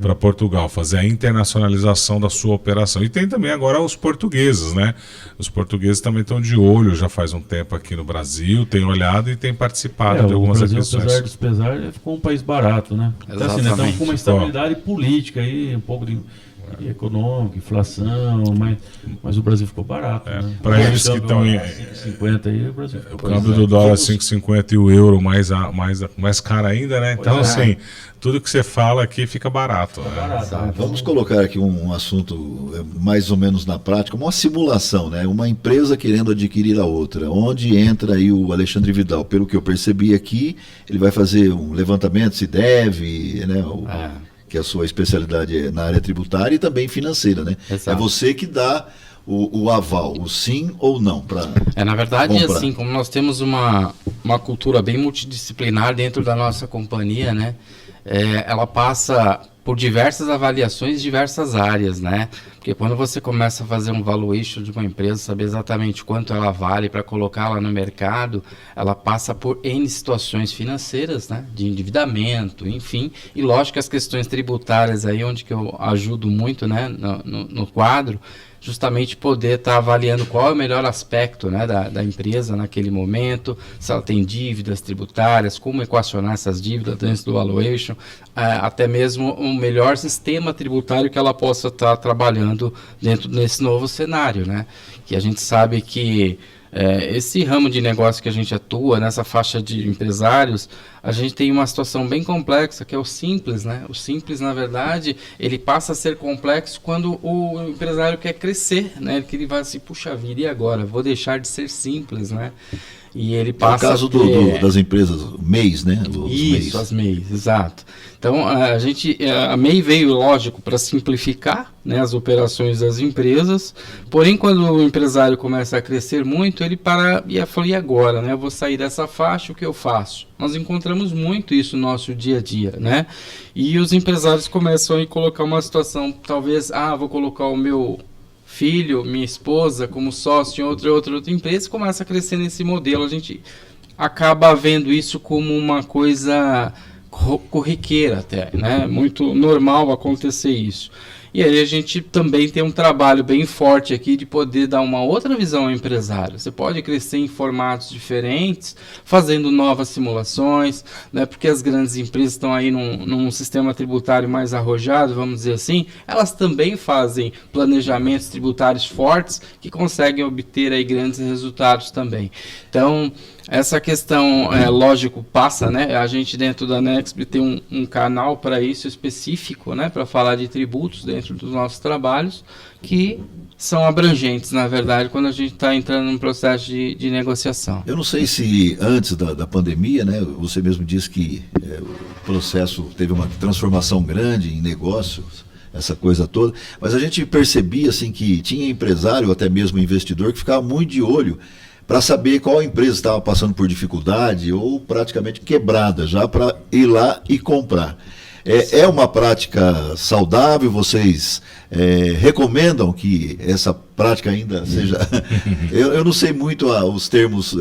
para Portugal, fazer a internacionalização da sua operação. E tem também agora os portugueses, né? Os portugueses também estão de olho, já faz um tempo aqui no Brasil, têm olhado e têm participado de algumas aquisições. Apesar dos pesares, ficou um país barato, né? Então, assim, né, estamos com uma estabilidade política aí, um pouco de econômica, inflação, mas o Brasil ficou barato. Né? Para eles que estão em 5,50 aí, o Brasil ficou o câmbio do dólar 5,50 e o euro mais caro ainda, né? Então, assim, tudo que você fala aqui fica barato. Né? Vamos colocar aqui um assunto mais ou menos na prática, uma simulação, né? Uma empresa querendo adquirir a outra, onde entra aí o Alexandre Vidal. Pelo que eu percebi aqui, ele vai fazer um levantamento, se deve, né? Que a sua especialidade é na área tributária e também financeira, né? Exato. É você que dá o aval, o sim ou não para na verdade, comprar. assim, como nós temos uma cultura bem multidisciplinar dentro da nossa companhia, né? Ela passa por diversas avaliações, diversas áreas, né? Porque quando você começa a fazer um valuation de uma empresa, saber exatamente quanto ela vale para colocá-la no mercado, ela passa por N situações financeiras, né? De endividamento, enfim. E lógico que as questões tributárias aí, onde que eu ajudo muito, né? No quadro, justamente poder estar avaliando qual é o melhor aspecto, né, da empresa naquele momento, se ela tem dívidas tributárias, como equacionar essas dívidas dentro do valuation, até mesmo um melhor sistema tributário que ela possa estar trabalhando dentro desse novo cenário, né? Que a gente sabe que esse ramo de negócio que a gente atua, nessa faixa de empresários, a gente tem uma situação bem complexa, que é o simples, né? O simples, na verdade, ele passa a ser complexo quando o empresário quer crescer, né? Que ele vai assim, puxa vida, e agora? Vou deixar de ser simples, né? E ele passa é o caso das empresas MEIs, né? Isso, as MEIs, exato. Então, a MEI veio, lógico, para simplificar, né, as operações das empresas, porém, quando o empresário começa a crescer muito, ele para e fala, e agora, né? Eu vou sair dessa faixa, o que eu faço? Nós encontramos muito isso no nosso dia a dia, né? E os empresários começam a colocar uma situação, talvez, vou colocar o meu filho, minha esposa como sócio em outra empresa, começa a crescer nesse modelo. A gente acaba vendo isso como uma coisa corriqueira até, né? Muito normal acontecer isso. E aí a gente também tem um trabalho bem forte aqui de poder dar uma outra visão ao empresário. Você pode crescer em formatos diferentes, fazendo novas simulações, né? Porque as grandes empresas estão aí num sistema tributário mais arrojado, vamos dizer assim, elas também fazem planejamentos tributários fortes que conseguem obter aí grandes resultados também. Então, essa questão, lógico, passa, né? A gente dentro da Nexp tem um canal para isso específico, né? Para falar de tributos dentro dos nossos trabalhos, que são abrangentes, na verdade, quando a gente está entrando num processo de negociação. Eu não sei se antes da pandemia, né? Você mesmo disse que o processo teve uma transformação grande em negócios, essa coisa toda, mas a gente percebia assim, que tinha empresário, até mesmo investidor, que ficava muito de olho para saber qual empresa estava passando por dificuldade ou praticamente quebrada, já para ir lá e comprar. É uma prática saudável? Vocês recomendam que essa prática ainda seja... eu não sei muito os termos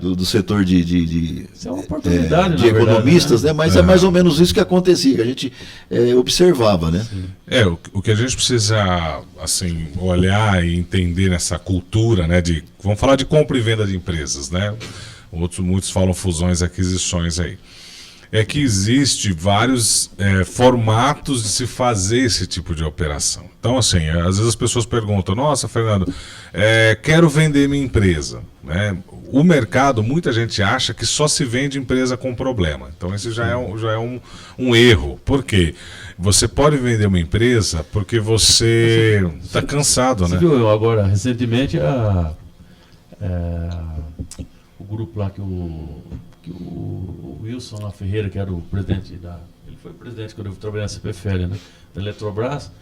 do setor Isso é uma oportunidade, de economistas, verdade, né? Mas é mais ou menos isso que acontecia, que a gente observava, né? O que a gente precisa assim, olhar e entender nessa cultura, né? Vamos falar de compra e venda de empresas, né? Muitos falam fusões e aquisições aí. É que existe vários formatos de se fazer esse tipo de operação. Então, assim, às vezes as pessoas perguntam, nossa, Fernando, quero vender minha empresa, né? O mercado, muita gente acha que só se vende empresa com problema. Então, esse já é um erro. Por quê? Você pode vender uma empresa porque você está cansado, né? Você viu agora, recentemente, o grupo lá que o Wilson La Ferreira, que era o presidente ele foi presidente quando eu trabalhei na CPFL, né, da Eletrobras.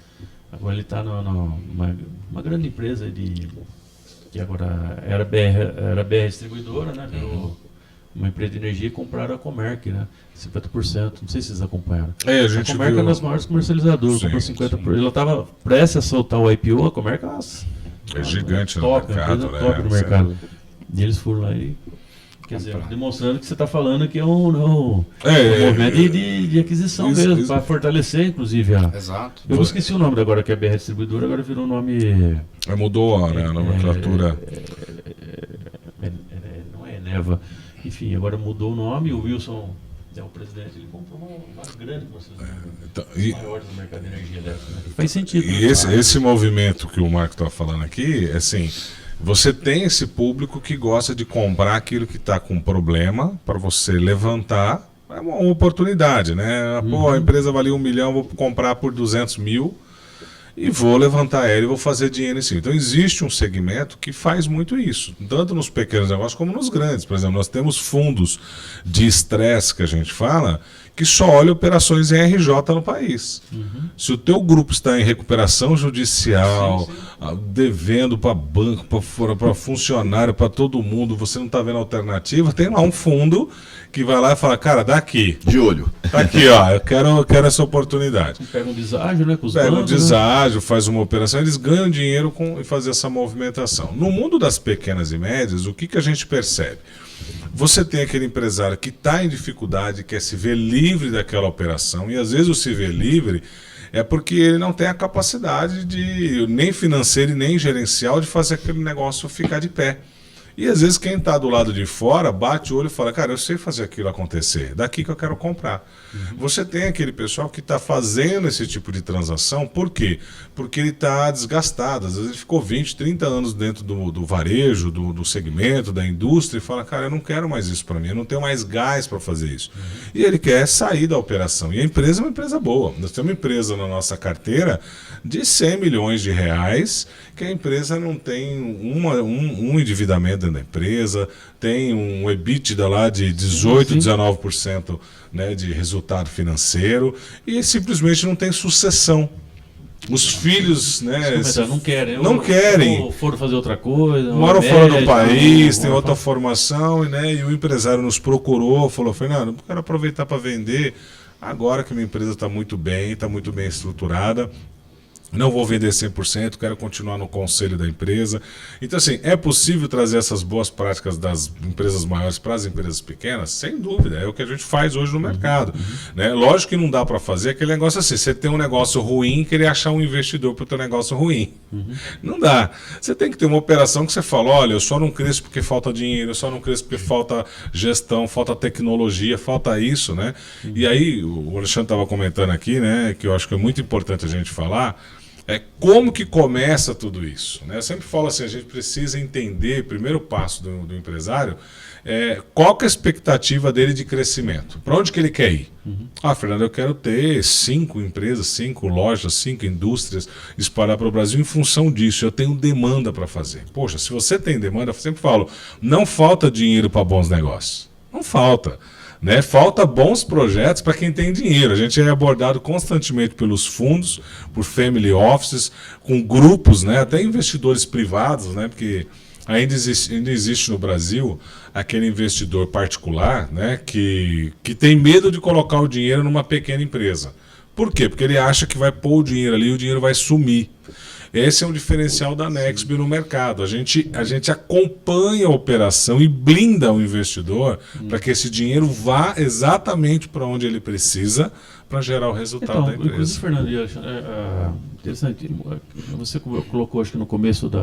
Agora ele está numa grande empresa que agora era BR Distribuidora, né, uma empresa de energia, e compraram a Comerc, né, 50%, não sei se vocês acompanharam. A Comerc é uma das maiores comercializadoras, comprou 50%. Ela estava prestes a soltar o IPO, a Comerc é gigante no mercado, né? Top no mercado. E eles foram lá e... Quer dizer, demonstrando que você está falando que é um movimento de aquisição mesmo, para fortalecer, inclusive. Exato. Eu esqueci o nome agora, que é BR Distribuidora, agora virou o nome... Mudou, né, a nomenclatura. Não é Eneva. Enfim, agora mudou o nome, o Wilson é o presidente, ele comprou uma grande concessionária, maior do mercado de energia elétrica. Né? Faz sentido. E esse movimento que o Marco está falando aqui, assim... Você tem esse público que gosta de comprar aquilo que está com problema para você levantar. É uma oportunidade, né? Pô, a empresa valia 1 milhão, vou comprar por 200 mil e vou levantar ela e vou fazer dinheiro em cima. Então existe um segmento que faz muito isso, tanto nos pequenos negócios como nos grandes. Por exemplo, nós temos fundos de estresse que a gente fala, que só olha operações em RJ no país. Se o teu grupo está em recuperação judicial, devendo para banco, para funcionário, para todo mundo, você não está vendo alternativa, tem lá um fundo que vai lá e fala, cara, daqui. De olho. Tá aqui, ó, eu quero essa oportunidade. Pega um deságio, né, com os Pega um bancos, né? deságio, faz uma operação, eles ganham dinheiro com fazer essa movimentação. No mundo das pequenas e médias, o que a gente percebe? Você tem aquele empresário que está em dificuldade, quer se ver livre daquela operação, e às vezes o se ver livre é porque ele não tem a capacidade nem financeira e nem gerencial de fazer aquele negócio ficar de pé. E às vezes quem está do lado de fora bate o olho e fala, cara, eu sei fazer aquilo acontecer, daqui que eu quero comprar. Você tem aquele pessoal que está fazendo esse tipo de transação, por quê? Porque ele está desgastado, às vezes ele ficou 20, 30 anos dentro do varejo, do segmento, da indústria, e fala, cara, eu não quero mais isso para mim, eu não tenho mais gás para fazer isso. E ele quer sair da operação. E a empresa é uma empresa boa. Nós temos uma empresa na nossa carteira de 100 milhões de reais, que a empresa não tem um endividamento dentro da empresa, tem um EBITDA lá de 18%, 19%, né, de resultado financeiro, e simplesmente não tem sucessão. Os filhos, né, Não querem. não querem. Ou foram fazer outra coisa. Moram ou fora do médico, país, tem ou- outra formação, né, e o empresário nos procurou, falou, Fernando, eu quero aproveitar para vender agora que minha empresa está muito bem estruturada. Não vou vender 100%, quero continuar no conselho da empresa. Então, assim, é possível trazer essas boas práticas das empresas maiores para as empresas pequenas? Sem dúvida, é o que a gente faz hoje no mercado. Né? Lógico que não dá para fazer aquele negócio assim, você tem um negócio ruim e querer achar um investidor para o teu negócio ruim. Não dá. Você tem que ter uma operação que você fala, olha, eu só não cresço porque falta dinheiro, eu só não cresço porque falta gestão, falta tecnologia, falta isso, né? E aí, o Alexandre estava comentando aqui, né, que eu acho que é muito importante a gente falar, como que começa tudo isso? Né? Eu sempre falo assim, a gente precisa entender, primeiro passo do empresário, qual que é a expectativa dele de crescimento? Para onde que ele quer ir? Fernando, eu quero ter 5 empresas, 5 lojas, 5 indústrias espalhadas para o Brasil em função disso. Eu tenho demanda para fazer. Poxa, se você tem demanda, eu sempre falo, não falta dinheiro para bons negócios. Não falta. Né? Falta bons projetos para quem tem dinheiro. A gente é abordado constantemente pelos fundos, por family offices, com grupos, né? Até investidores privados, né? Porque ainda existe no Brasil aquele investidor particular, né? que tem medo de colocar o dinheiro numa pequena empresa. Por quê? Porque ele acha que vai pôr o dinheiro ali e o dinheiro vai sumir. Esse é um diferencial da Nextb no mercado. A gente acompanha a operação e blinda o investidor para que esse dinheiro vá exatamente para onde ele precisa para gerar o resultado da empresa. Inclusive, Fernando, interessante, você colocou, acho que no começo do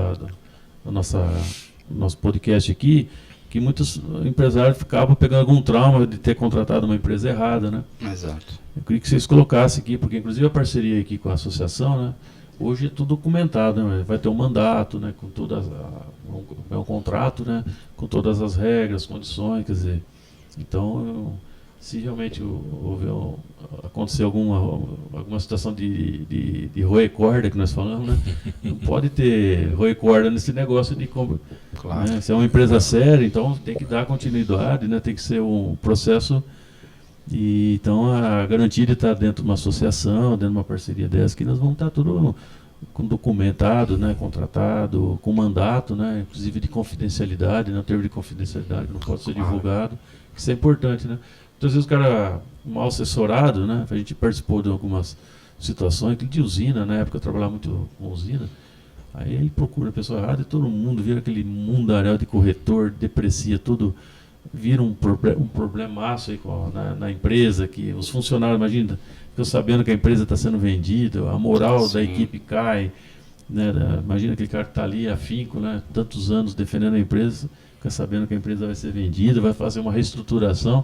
nosso podcast aqui, que muitos empresários ficavam pegando algum trauma de ter contratado uma empresa errada, né? Exato. Eu queria que vocês colocassem aqui, porque inclusive a parceria aqui com a associação, né? Hoje é tudo documentado, né? Vai ter um mandato, né? Com todas um contrato, né? Com todas as regras, condições, quer dizer. Então, se realmente acontecer alguma situação de roer corda que nós falamos, né? Não pode ter roer corda nesse negócio de compra. Claro. Né? Se é uma empresa séria, então tem que dar continuidade, né? Tem que ser um processo. E então a garantia de estar dentro de uma associação, dentro de uma parceria dessa, que nós vamos estar tudo documentado, né, contratado, com mandato, né, inclusive de confidencialidade, né, termo de confidencialidade que não pode ser divulgado. Isso é importante, né? Então, às vezes o cara mal assessorado, né? A gente participou de algumas situações de usina, na época eu trabalhava muito com usina. Aí ele procura a pessoa errada e todo mundo vira aquele mundaréu de corretor, deprecia tudo. Vira um problemaço aí na empresa, que os funcionários, imagina, ficam sabendo que a empresa está sendo vendida, a moral da equipe cai, né? Imagina aquele cara que está ali, afinco, né? Tantos anos defendendo a empresa, fica sabendo que a empresa vai ser vendida, vai fazer uma reestruturação.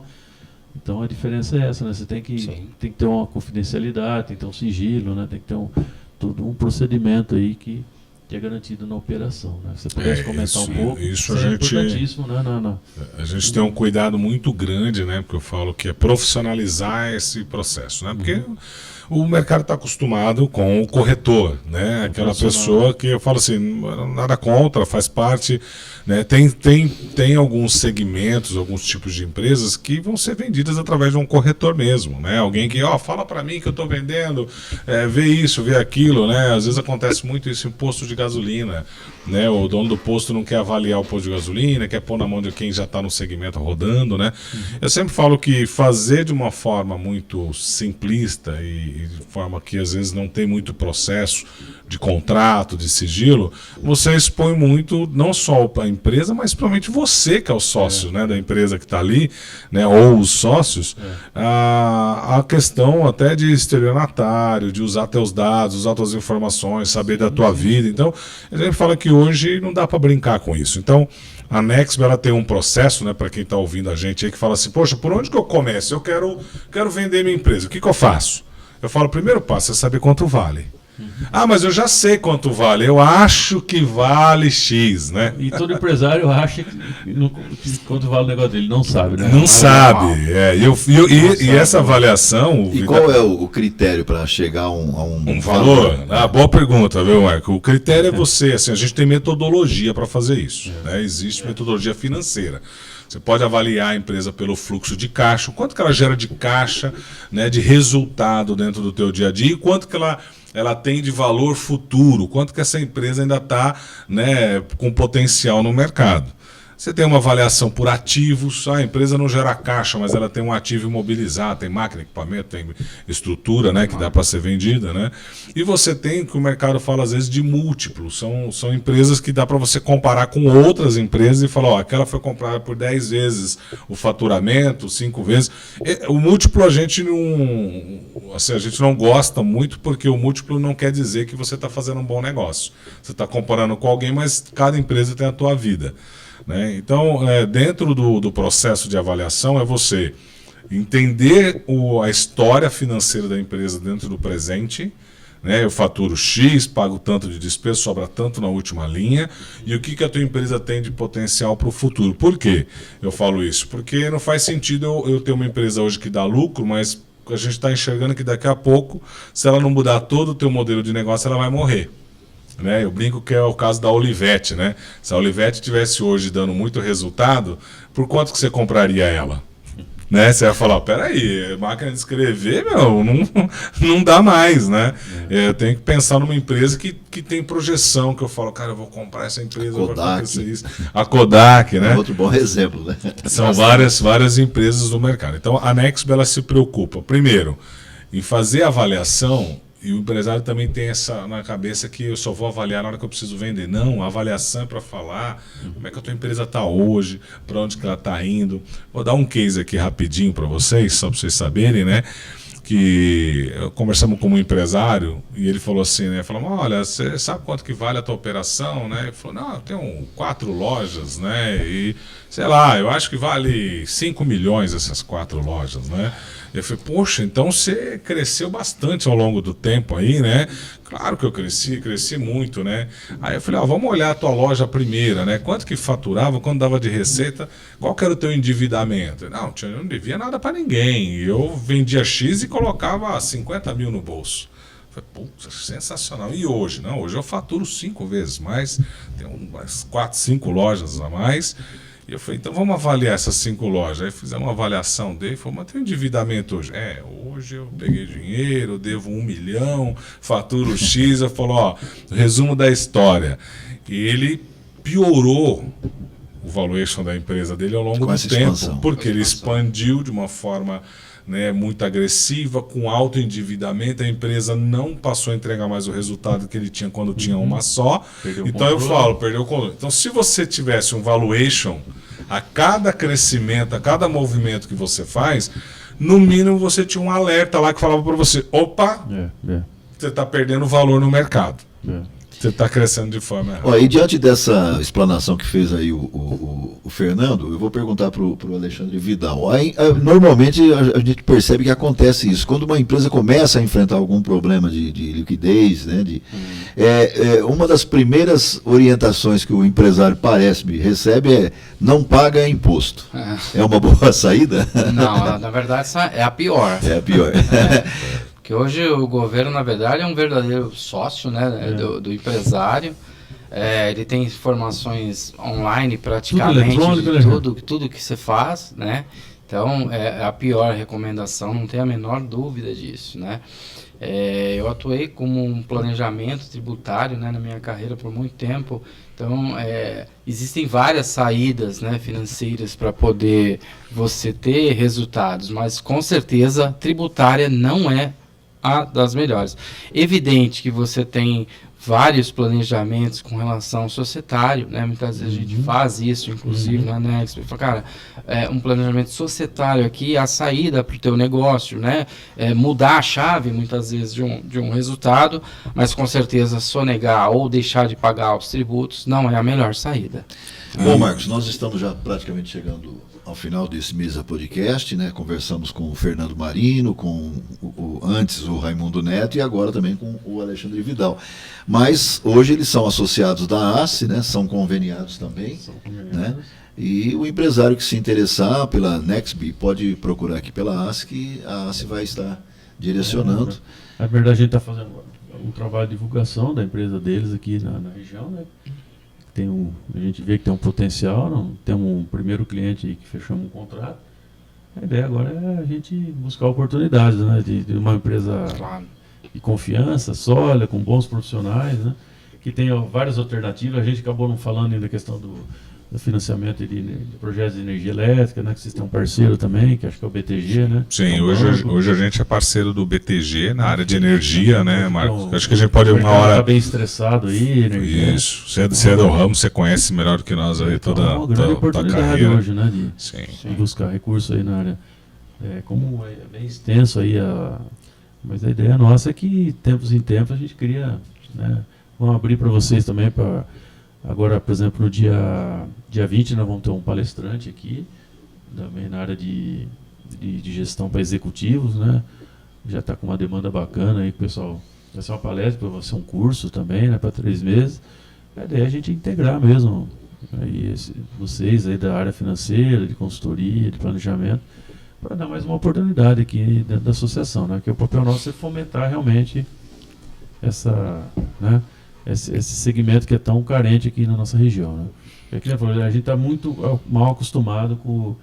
Então a diferença é essa, né? Você tem que ter uma confidencialidade, tem que ter um sigilo, né? Tem que ter todo um procedimento aí que que é garantido na operação, né? Se você pudesse comentar um pouco, isso é importantíssimo, né? A gente tem um cuidado muito grande, né? Porque eu falo que é profissionalizar esse processo, né? Porque o mercado está acostumado com o corretor, né? Aquela pessoa que eu falo assim, nada contra, faz parte, né? Tem alguns segmentos, alguns tipos de empresas que vão ser vendidas através de um corretor mesmo, né? Alguém que, fala para mim que eu estou vendendo, vê isso, vê aquilo, né? Às vezes acontece muito isso em posto de gasolina, né? O dono do posto não quer avaliar o posto de gasolina, quer pôr na mão de quem já está no segmento rodando, né? Eu sempre falo que fazer de uma forma muito simplista e de forma que às vezes não tem muito processo de contrato, de sigilo, você expõe muito, não só a empresa, mas principalmente você que é o sócio, né, da empresa que está ali, né, ou os sócios, a questão até de estelionatário, de usar teus dados, usar tuas informações, saber da tua vida. Então, a gente fala que hoje não dá para brincar com isso. Então, a Nexp, ela tem um processo, né, para quem está ouvindo a gente aí, que fala assim, poxa, por onde que eu começo? Eu quero vender minha empresa, o que eu faço? Eu falo, o primeiro passo é saber quanto vale. Mas eu já sei quanto vale, eu acho que vale X, né? E todo empresário acha que quanto vale o negócio dele, não sabe, né? Não sabe. E essa avaliação... E qual é o critério para chegar a um valor? Boa pergunta, viu, Marco? O critério é você, assim, a gente tem metodologia para fazer isso, né? Existe metodologia financeira. Você pode avaliar a empresa pelo fluxo de caixa, o quanto que ela gera de caixa, né, de resultado dentro do teu dia a dia, e quanto que ela tem de valor futuro, quanto que essa empresa ainda está, né, com potencial no mercado. Você tem uma avaliação por ativos, a empresa não gera caixa, mas ela tem um ativo imobilizado, tem máquina, equipamento, tem estrutura, né, que dá para ser vendida, né? E você tem, que o mercado fala às vezes de múltiplos, são empresas que dá para você comparar com outras empresas e falar, aquela foi comprada por 10 vezes o faturamento, 5 vezes. O múltiplo a gente não gosta muito, porque o múltiplo não quer dizer que você está fazendo um bom negócio. Você está comparando com alguém, mas cada empresa tem a tua vida. Né? Então, dentro do processo de avaliação é você entender a história financeira da empresa dentro do presente, né? Eu faturo X, pago tanto de despesa, sobra tanto na última linha, e o que a tua empresa tem de potencial para o futuro. Por quê eu falo isso? Porque não faz sentido eu ter uma empresa hoje que dá lucro, mas a gente está enxergando que daqui a pouco, se ela não mudar todo o teu modelo de negócio, ela vai morrer. Né? Eu brinco que é o caso da Olivetti, né? Se a Olivetti tivesse hoje dando muito resultado, por quanto que você compraria ela? Né? Você vai falar, peraí, máquina de escrever, não dá mais, né? Eu tenho que pensar numa empresa que tem projeção, que eu falo, cara, eu vou comprar essa empresa, vai acontecer isso. A Kodak, né? Outro bom exemplo, né? São várias empresas do mercado. Então, a Nexp, ela se preocupa, primeiro, em fazer a avaliação. E o empresário também tem essa na cabeça que eu só vou avaliar na hora que eu preciso vender. Não, a avaliação é para falar como é que a tua empresa está hoje, para onde que ela está indo. Vou dar um case aqui rapidinho para vocês, só para vocês saberem, né? Que conversamos com um empresário e ele falou assim, né? Falamos, olha, você sabe quanto que vale a tua operação, né? Ele falou, não, eu tenho 4 lojas, né? E, sei lá, eu acho que vale 5 milhões essas 4 lojas, né? Eu falei, poxa, então você cresceu bastante ao longo do tempo aí, né? Claro que eu cresci muito, né? Aí eu falei, vamos olhar a tua loja primeira, né? Quanto que faturava, quanto dava de receita, qual que era o teu endividamento? Não, eu não devia nada para ninguém. Eu vendia X e colocava 50 mil no bolso. Eu falei, putz, sensacional. E hoje? Não, hoje eu faturo 5 vezes mais, tenho umas 4, 5 lojas a mais. E eu falei, então vamos avaliar essas 5 lojas. Aí fizemos uma avaliação dele, falou, mas tem endividamento hoje? Hoje eu peguei dinheiro, devo 1 milhão, faturo X. Eu falo, resumo da história. E ele piorou o valuation da empresa dele ao longo do tempo, porque ele expandiu de uma forma, né, muito agressiva, com alto endividamento, a empresa não passou a entregar mais o resultado que ele tinha quando tinha uma só. Então eu falo, perdeu o controle. Então se você tivesse um valuation, a cada crescimento, a cada movimento que você faz, no mínimo você tinha um alerta lá que falava para você, opa, você está perdendo valor no mercado. Você está crescendo de forma errada. Ó, e diante dessa explanação que fez aí o Fernando, eu vou perguntar para o Alexandre Vidal. Normalmente a gente percebe que acontece isso. Quando uma empresa começa a enfrentar algum problema de liquidez, né, uma das primeiras orientações que o empresário recebe é não paga imposto. É uma boa saída? Não, na verdade essa é a pior. É a pior. Porque hoje o governo, na verdade, é um verdadeiro sócio, né, do empresário. Ele tem informações online praticamente de tudo que você faz, né? Então, é a pior recomendação, não tem a menor dúvida disso, né? Eu atuei como um planejamento tributário, né, na minha carreira por muito tempo. Então, existem várias saídas, né, financeiras para poder você ter resultados, mas com certeza tributária não é a das melhores. Evidente que você tem vários planejamentos com relação ao societário, né? Muitas vezes a gente faz isso, inclusive na Nexp. Cara, um planejamento societário aqui, a saída para o teu negócio, né? Mudar a chave, muitas vezes, de um resultado, mas com certeza sonegar ou deixar de pagar os tributos não é a melhor saída. Bom, Marcos, nós estamos já praticamente chegando ao final desse Mesa Podcast, né? Conversamos com o Fernando Marino, com antes o Raimundo Neto e agora também com o Alexandre Vidal. Mas hoje eles são associados da ACE, né? São conveniados também. Né? E o empresário que se interessar pela Nexb pode procurar aqui pela ACE, que a ACE vai estar direcionando. Na verdade, a gente está fazendo um trabalho de divulgação da empresa deles aqui na região, né? A gente vê que tem um potencial, temos um primeiro cliente aí que fechamos um contrato. A ideia agora é a gente buscar oportunidades, né, de uma empresa de confiança, sólida, com bons profissionais, né, que tem várias alternativas. A gente acabou não falando ainda da questão do financiamento de projetos de energia elétrica, né, que vocês têm um parceiro também, que acho que é o BTG, né? Sim, hoje a gente é parceiro do BTG na área de energia, né, Marcos? Então, acho que a gente pode uma hora... Está bem estressado aí, energia. Isso, você é do ramo, você conhece melhor do que nós aí toda uma grande oportunidade carreira. Hoje, né, de buscar recursos aí na área. Como é bem extenso aí, mas a ideia nossa é que, tempos em tempos, a gente cria, né, vamos abrir para vocês também para... Agora, por exemplo, no dia 20 nós vamos ter um palestrante aqui, também na área de gestão para executivos, né? Já está com uma demanda bacana aí, pessoal. Vai ser uma palestra, vai ser um curso também, né? Para 3 meses. A ideia é a gente integrar mesmo aí vocês aí da área financeira, de consultoria, de planejamento, para dar mais uma oportunidade aqui dentro da associação, né? Que o papel nosso é fomentar realmente essa, né? Esse segmento que é tão carente aqui na nossa região, né? A gente está muito mal acostumado com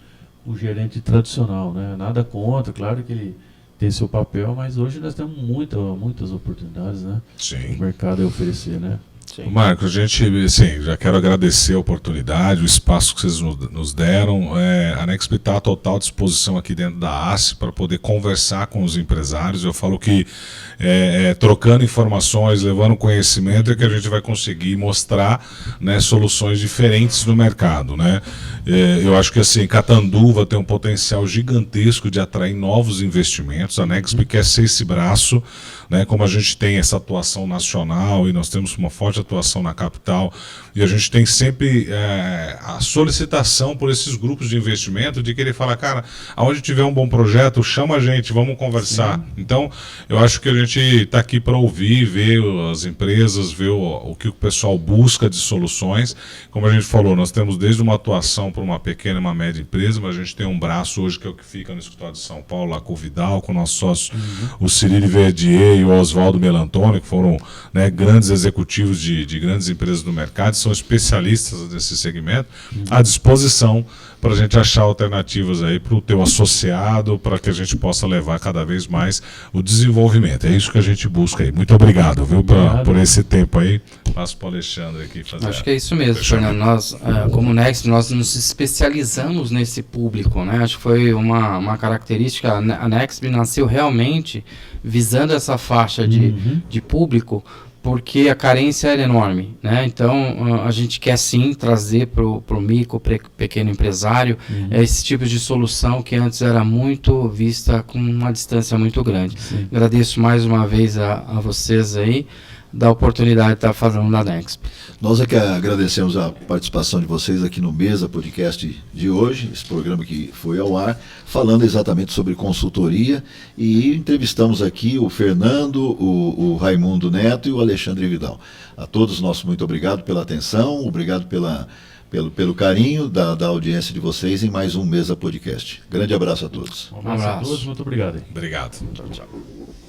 o gerente tradicional, né? Nada contra, claro que ele tem seu papel, mas hoje nós temos muitas oportunidades, né? Sim. O mercado a oferecer, né? Sim. Marcos, a gente, assim, já quero agradecer a oportunidade, o espaço que vocês nos deram. A Nexp está à total disposição aqui dentro da ACE para poder conversar com os empresários. Eu falo que trocando informações, levando conhecimento, é que a gente vai conseguir mostrar, né, soluções diferentes no mercado, né? Eu acho que assim, Catanduva tem um potencial gigantesco de atrair novos investimentos. A Nexp quer ser esse braço, né? Como a gente tem essa atuação nacional e nós temos uma forte atuação na capital, e a gente tem sempre a solicitação por esses grupos de investimento de querer falar, cara, aonde tiver um bom projeto, chama a gente, vamos conversar. Sim. Então, eu acho que a gente está aqui para ouvir, ver as empresas, ver o que o pessoal busca de soluções. Como a gente falou, nós temos desde uma atuação para uma pequena e uma média empresa, mas a gente tem um braço hoje que é o que fica no escritório de São Paulo, lá com o Vidal, com o nosso sócio, o Cirilo Verdier e o Oswaldo Melantoni, que foram, né, grandes executivos de grandes empresas do mercado, são especialistas desse segmento, à disposição para a gente achar alternativas aí para o teu associado, para que a gente possa levar cada vez mais o desenvolvimento. É isso que a gente busca aí. Muito obrigado, viu, por esse tempo aí. Passo para o Alexandre aqui fazer. Acho que é isso mesmo, Fernando. Nós, como Nexp, nós nos especializamos nesse público, né? Acho que foi uma característica. A Nexp nasceu realmente visando essa faixa de público, porque a carência era enorme, né? Então, a gente quer sim trazer para o micro, pequeno empresário, esse tipo de solução que antes era muito vista com uma distância muito grande. Sim. Agradeço mais uma vez a vocês aí. da oportunidade de estar fazendo na Nexp. Nós é que agradecemos a participação de vocês aqui no Mesa Podcast de hoje, esse programa que foi ao ar, falando exatamente sobre consultoria, e entrevistamos aqui o Fernando, o Raimundo Neto e o Alexandre Vidal. A todos nosso muito obrigado pela atenção, obrigado pelo carinho da audiência de vocês em mais um Mesa Podcast. Grande abraço a todos. Um abraço a todos, muito obrigado. Obrigado. Tchau, tchau.